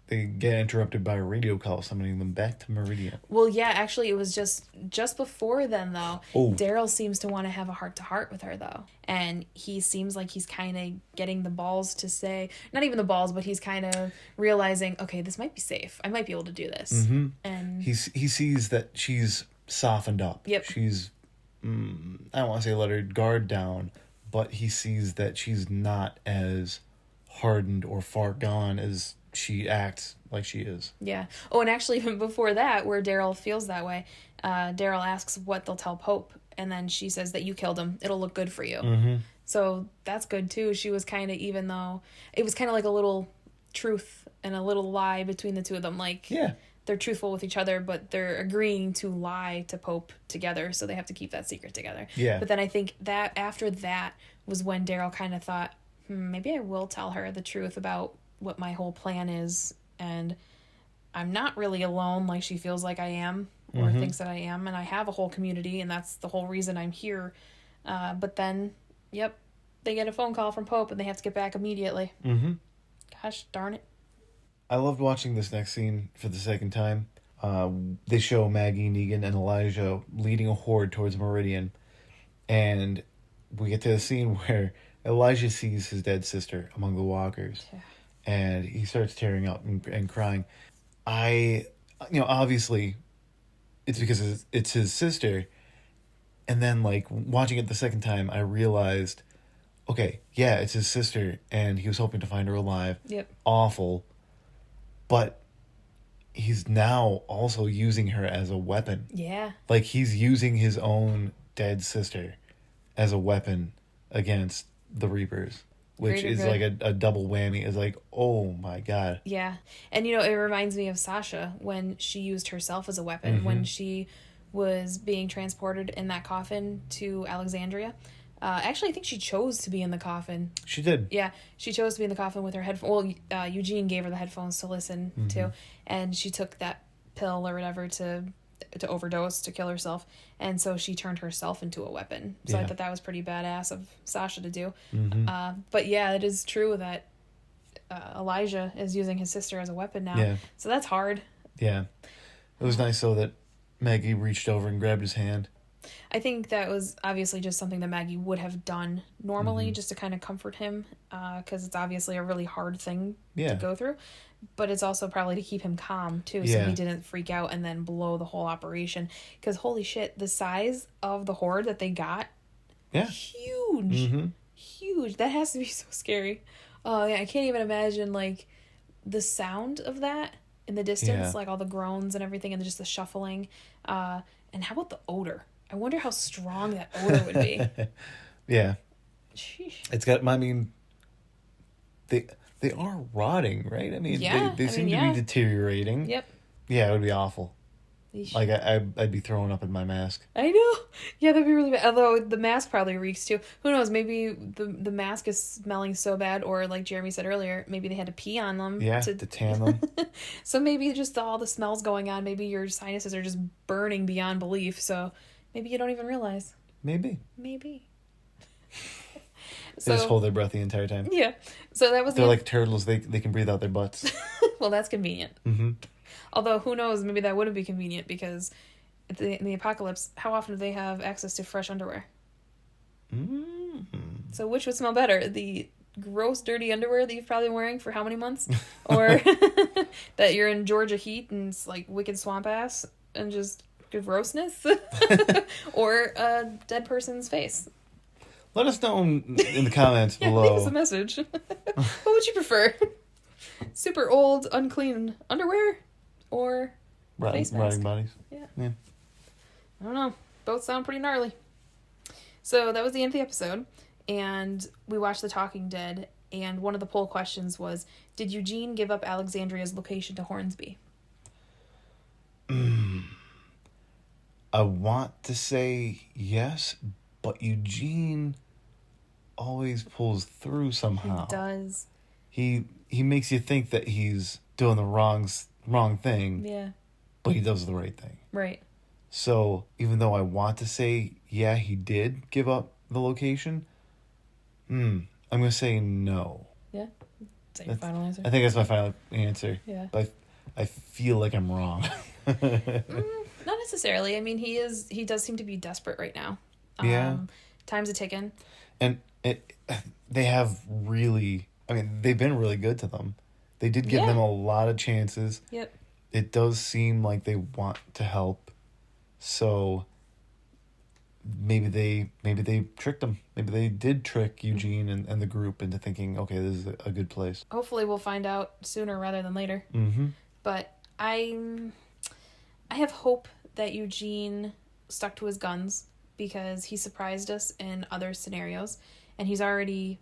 They get interrupted by a radio call summoning them back to Meridian.
Well, yeah, actually, it was just before then, though.
Oh.
Daryl seems to want to have a heart-to-heart with her, though. And he seems like he's kind of getting the balls to say, not even the balls, but he's kind of realizing, okay, this might be safe. I might be able to do this. And
He sees that she's softened up.
Yep.
She's, I don't want to say let her guard down, but he sees that she's not as hardened or far gone as she acts like she is.
Yeah. Oh, and actually, even before that, where Daryl feels that way, Daryl asks what they'll tell Pope, and then she says that you killed him. It'll look good for you. So that's good, too. She was kind of, even though it was kind of like a little truth and a little lie between the two of them. Like, they're truthful with each other, but they're agreeing to lie to Pope together, so they have to keep that secret together.
Yeah.
But then I think that after that was when Daryl kind of thought, maybe I will tell her the truth about what my whole plan is, and I'm not really alone like she feels like I am or thinks that I am, and I have a whole community, and that's the whole reason I'm here. But then, they get a phone call from Pope and they have to get back immediately. Gosh darn it.
I loved watching this next scene for the second time. They show Maggie, Negan, and Elijah leading a horde towards Meridian, and we get to the scene where Elijah sees his dead sister among the walkers. And he starts tearing up and crying. Obviously, it's because it's his sister. And then, like, watching it the second time, I realized, okay, yeah, it's his sister, and he was hoping to find her alive.
Yep.
Awful. But he's now also using her as a weapon.
Yeah.
Like, he's using his own dead sister as a weapon against the Reapers. Which is like a double whammy. It's like, oh my God.
Yeah. And, it reminds me of Sasha when she used herself as a weapon. When she was being transported in that coffin to Alexandria. Actually, I think she chose to be in the coffin.
She did.
Yeah. She chose to be in the coffin with her headphones. Well, Eugene gave her the headphones to listen to. And she took that pill or whatever to overdose, to kill herself. And so she turned herself into a weapon. So I thought that was pretty badass of Sasha to do. But yeah, it is true that Elijah is using his sister as a weapon now.
Yeah.
So that's hard.
Yeah. It was nice, though, that Maggie reached over and grabbed his hand.
I think that was obviously just something that Maggie would have done normally,
Mm-hmm.
just to kind of comfort him, because it's obviously a really hard thing
Yeah.
to go through. But it's also probably to keep him calm, too, so
Yeah.
he didn't freak out and then blow the whole operation. Because holy shit, the size of the horde that they got,
Yeah.
huge.
Mm-hmm.
Huge. That has to be so scary. Oh, yeah, I can't even imagine, like, the sound of that in the distance,
Yeah.
like all the groans and everything, and just the shuffling. And how about the odor? I wonder how strong that odor would be.
Yeah.
Sheesh.
It's got, I mean, they are rotting, right? I mean,
Yeah,
they seem to be deteriorating.
Yep.
Yeah, it would be awful.
Yeesh.
Like, I'd be throwing up in my mask.
I know. Yeah, that'd be really bad. Although the mask probably reeks too. Who knows? Maybe the mask is smelling so bad, or like Jeremy said earlier, maybe they had to pee on them.
Yeah, to tan them.
So maybe just all the smells going on. Maybe your sinuses are just burning beyond belief. So maybe you don't even realize.
Maybe.
Maybe.
They just hold their breath the entire time.
Yeah. So that was
They're like turtles. They can breathe out their butts.
well, that's convenient.
Mm-hmm.
Although, who knows, maybe that wouldn't be convenient because in the apocalypse, how often do they have access to fresh underwear?
Mm-hmm.
So which would smell better? The gross, dirty underwear that you've probably been wearing for how many months? Or that you're in Georgia heat and it's like wicked swamp ass and just grossness? Or a dead person's face?
Let us know in the comments
Yeah,
below.
leave us a message. What would you prefer? Super old, unclean underwear? Or face mask?
Rotting bodies.
Yeah.
Yeah.
I don't know. Both sound pretty gnarly. So that was the end of the episode. And we watched The Talking Dead. And one of the poll questions was, did Eugene give up Alexandria's location to Hornsby?
I want to say yes, but Eugene always pulls through somehow.
He does.
He makes you think that he's doing the wrong thing,
Yeah.
but he does the right thing.
Right.
So even though I want to say, yeah, he did give up the location, I'm going to say no.
Yeah? Is that your final answer?
I think that's my final answer.
Yeah.
But I feel like I'm wrong.
Not necessarily. I mean, he does seem to be desperate right now.
Yeah.
Time's a ticking.
And they have really, I mean, they've been really good to them. They did give them a lot of chances.
Yep.
It does seem like they want to help. So maybe they tricked him. Maybe they did trick Eugene and the group into thinking, okay, this is a good place.
Hopefully we'll find out sooner rather than later.
Mm-hmm.
But I have hope that Eugene stuck to his guns because he surprised us in other scenarios, and he's already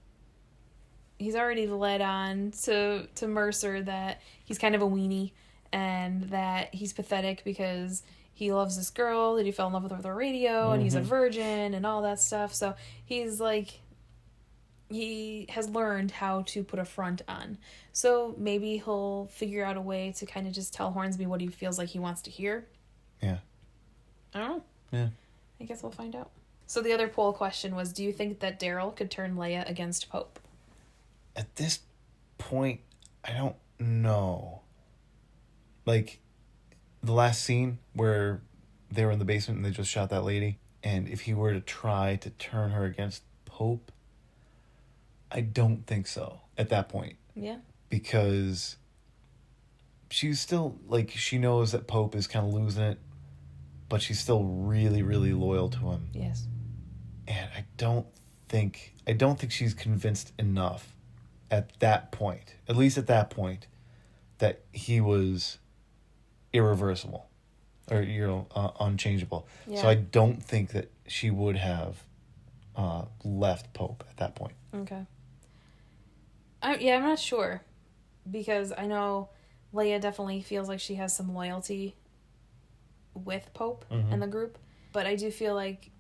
led on to Mercer that he's kind of a weenie and that he's pathetic because he loves this girl that he fell in love with over the radio and he's a virgin and all that stuff. So he's like, he has learned how to put a front on. So maybe he'll figure out a way to kind of just tell Hornsby what he feels like he wants to hear.
Yeah.
I don't know.
Yeah.
I guess we'll find out. So the other poll question was, do you think that Daryl could turn Leia against Pope?
At this point, I don't know. Like, the last scene where they were in the basement and they just shot that lady, and if he were to try to turn her against Pope, I don't think so at that point.
Yeah.
Because she's still, like, she knows that Pope is kind of losing it, but she's still really, really loyal to him.
Yes.
And I don't think she's convinced enough at that point, at least at that point, that he was irreversible or, unchangeable.
Yeah.
So I don't think that she would have left Pope at that point.
Okay. I'm not sure because I know Leia definitely feels like she has some loyalty with Pope and the group, but I do feel like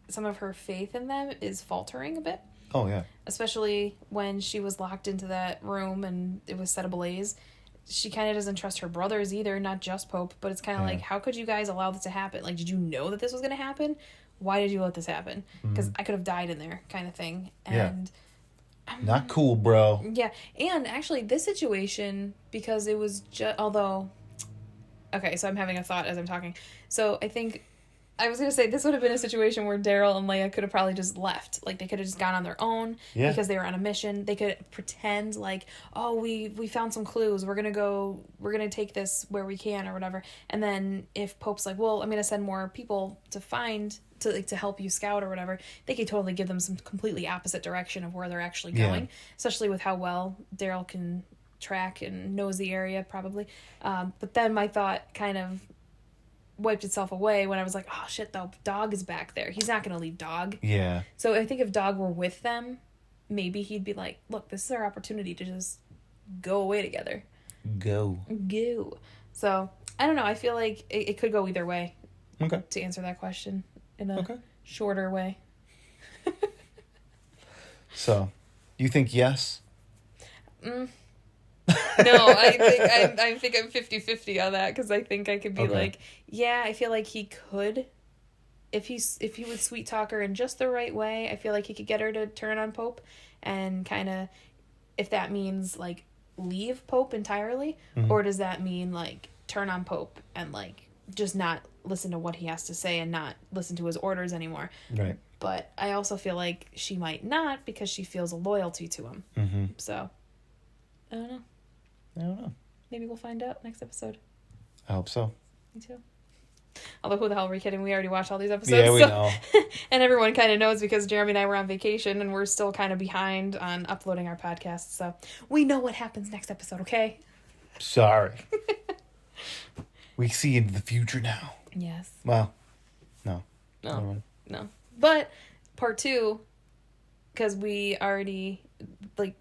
some of her faith in them is faltering a bit.
Oh, yeah.
Especially when she was locked into that room and it was set ablaze. She kind of doesn't trust her brothers either, not just Pope, but it's kind of like, how could you guys allow this to happen? Like, did you know that this was going to happen? Why did you let this happen? Because I could have died in there kind of thing. And
Not cool, bro.
Yeah, and actually this situation, because it was just, although, okay, so I'm having a thought as I'm talking. So I think, I was going to say, this would have been a situation where Daryl and Leia could have probably just left. Like, they could have just gone on their own because they were on a mission. They could pretend like, oh, we found some clues. We're going to take this where we can or whatever. And then if Pope's like, well, I'm going to send more people to help you scout or whatever, they could totally give them some completely opposite direction of where they're actually going, especially with how well Daryl can track and knows the area probably. But then my thought kind of wiped itself away when I was like, oh shit, though, Dog is back there. He's not going to leave Dog.
Yeah.
So I think if Dog were with them, maybe he'd be like, look, this is our opportunity to just go away together. Go. So, I don't know. I feel like it could go either way.
Okay.
To answer that question in a shorter way.
So, you think yes?
No, I think I'm 50-50 on that, because I think I could be like, yeah, I feel like he could, if he would sweet talk her in just the right way, I feel like he could get her to turn on Pope, and kind of, if that means like leave Pope entirely, or does that mean like turn on Pope and like just not listen to what he has to say and not listen to his orders anymore.
Right.
But I also feel like she might not, because she feels a loyalty to him. So, I don't know. Maybe we'll find out next episode.
I hope so.
Me too. Although, who the hell are we kidding? We already watched all these episodes.
Yeah, we know.
And everyone kind of knows, because Jeremy and I were on vacation and we're still kind of behind on uploading our podcasts. So we know what happens next episode, okay?
Sorry. We see into the future now.
Yes.
Well, no.
No. But part 2, because we already, like,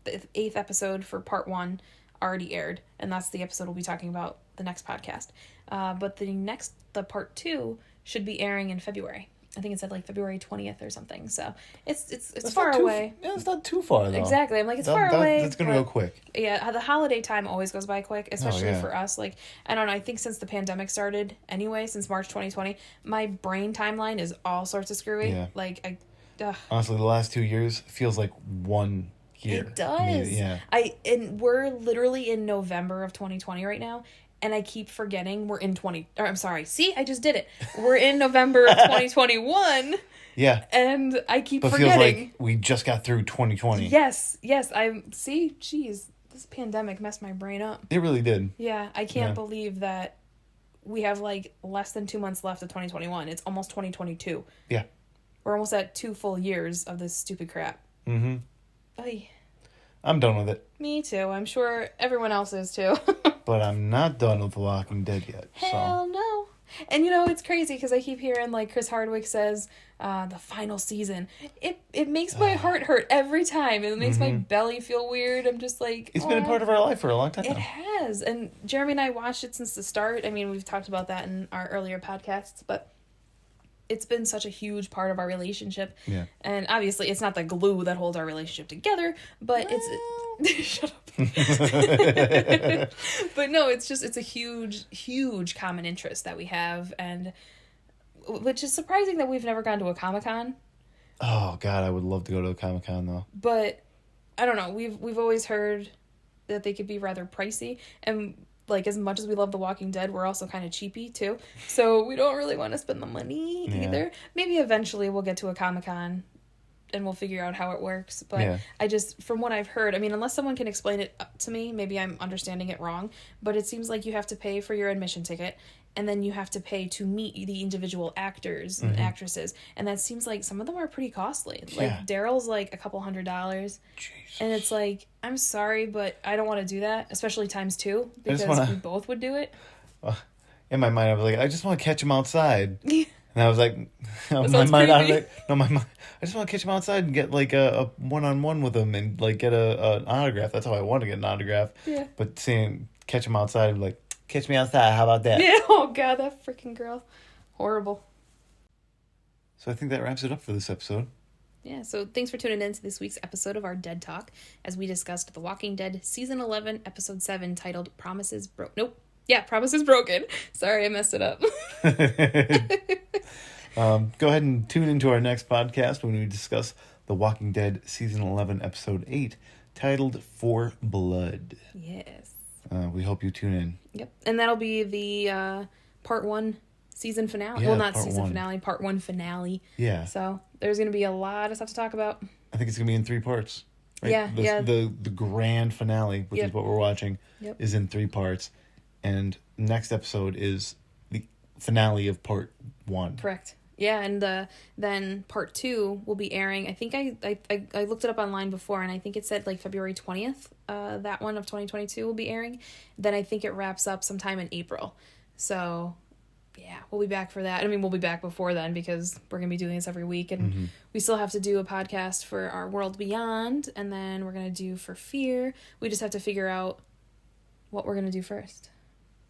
the 8th episode for part 1 already aired, and that's the episode we'll be talking about the next podcast. But the part 2 should be airing in February. I think it said like February 20th or something. So it's far away.
Yeah, it's not too far though.
Exactly. I'm like, it's far away.
It's gonna go quick.
Yeah, the holiday time always goes by quick, especially for us. Like, I don't know, I think since the pandemic started anyway, since March 2020, my brain timeline is all sorts of screwy.
Yeah.
Like,
honestly, the last 2 years feels like 1 year.
It does.
Yeah.
And we're literally in November of 2020 right now, and I keep forgetting we're in See, I just did it. We're in November of 2021.
Yeah.
And I keep forgetting.
Feels like we just got through 2020.
Yes. Jeez, this pandemic messed my brain up.
It really did.
Yeah, I can't believe that we have like less than 2 months left of 2021. It's almost 2022.
Yeah.
We're almost at 2 full years of this stupid crap.
Mm-hmm.
Oy.
I'm done with it.
Me too. I'm sure everyone else is too.
But I'm not done with The Walking Dead yet.
Hell no. And it's crazy because I keep hearing like Chris Hardwick says the final season. It makes my heart hurt every time. It makes my belly feel weird. I'm just like,
it's been a part of our life for a long time now.
It has. And Jeremy and I watched it since the start. I mean, we've talked about that in our earlier podcasts, but it's been such a huge part of our relationship.
Yeah.
And obviously it's not the glue that holds our relationship together, but it's shut up. But no, it's a huge common interest that we have, and which is surprising that we've never gone to a Comic-Con.
Oh God, I would love to go to a Comic-Con though.
But I don't know, we've always heard that they could be rather pricey, and like, as much as we love The Walking Dead, we're also kind of cheapy, too. So we don't really want to spend the money either. Maybe eventually we'll get to a Comic-Con and we'll figure out how it works. But I just, from what I've heard, I mean, unless someone can explain it to me, maybe I'm understanding it wrong, but it seems like you have to pay for your admission ticket, and then you have to pay to meet the individual actors and actresses. And that seems like some of them are pretty costly. Like, Daryl's like $200. Jesus. And it's like, I'm sorry, but I don't want to do that, especially times 2, because we both would do it.
In my mind, I was like, I just want to catch him outside. And I was like, I just want to catch him outside and get like a one-on-one with him and like get an autograph. That's how I want to get an autograph. Yeah. But catch him outside, I'm like, catch me outside. How about that?
Yeah. Oh God, that freaking girl, horrible.
So I think that wraps it up for this episode.
Yeah, so thanks for tuning in to this week's episode of our Dead Talk, as we discussed The Walking Dead Season 11, Episode 7, titled Promises Broken. Promises Broken. Sorry, I messed it up.
Go ahead and tune into our next podcast when we discuss The Walking Dead Season 11, Episode 8, titled For Blood.
Yes.
We hope you tune in.
Yep. And that'll be the part 1 season finale.
Yeah,
well, not
part
season
1.
finale, part 1 finale.
Yeah.
So there's going to be a lot of stuff to talk about.
I think it's going to be in 3 parts. Right?
Yeah,
The grand finale, which
Yep.
is what we're watching,
Yep.
is in 3 parts. And next episode is the finale of part 1.
Correct. Yeah, and then part 2 will be airing. I think I looked it up online before, and I think it said like February 20th. That one of 2022 will be airing. Then I think it wraps up sometime in April. So, yeah, we'll be back for that. I mean, we'll be back before then because we're going to be doing this every week. And we still have to do a podcast for our World Beyond. And then we're going to do for Fear. We just have to figure out what we're going to do first.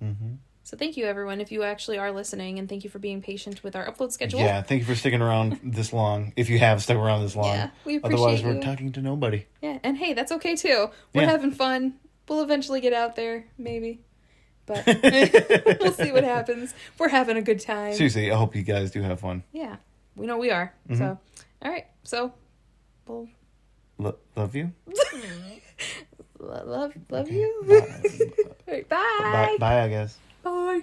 Mm-hmm.
So thank you, everyone, if you actually are listening. And thank you for being patient with our upload schedule.
Yeah, thank you for sticking around this long, if you have stuck around this long.
Yeah, we appreciate
Otherwise, we're
you.
talking to nobody.
Yeah, and hey, that's okay, too. We're
Yeah.
having fun. We'll eventually get out there, maybe. But we'll see what happens. We're having a good time.
Seriously, I hope you guys do have fun.
Yeah, we know we are.
Mm-hmm.
So, all right. So, we'll
Love you?
love
Okay.
you.
Bye.
All right, bye.
Bye, I guess.
Bye.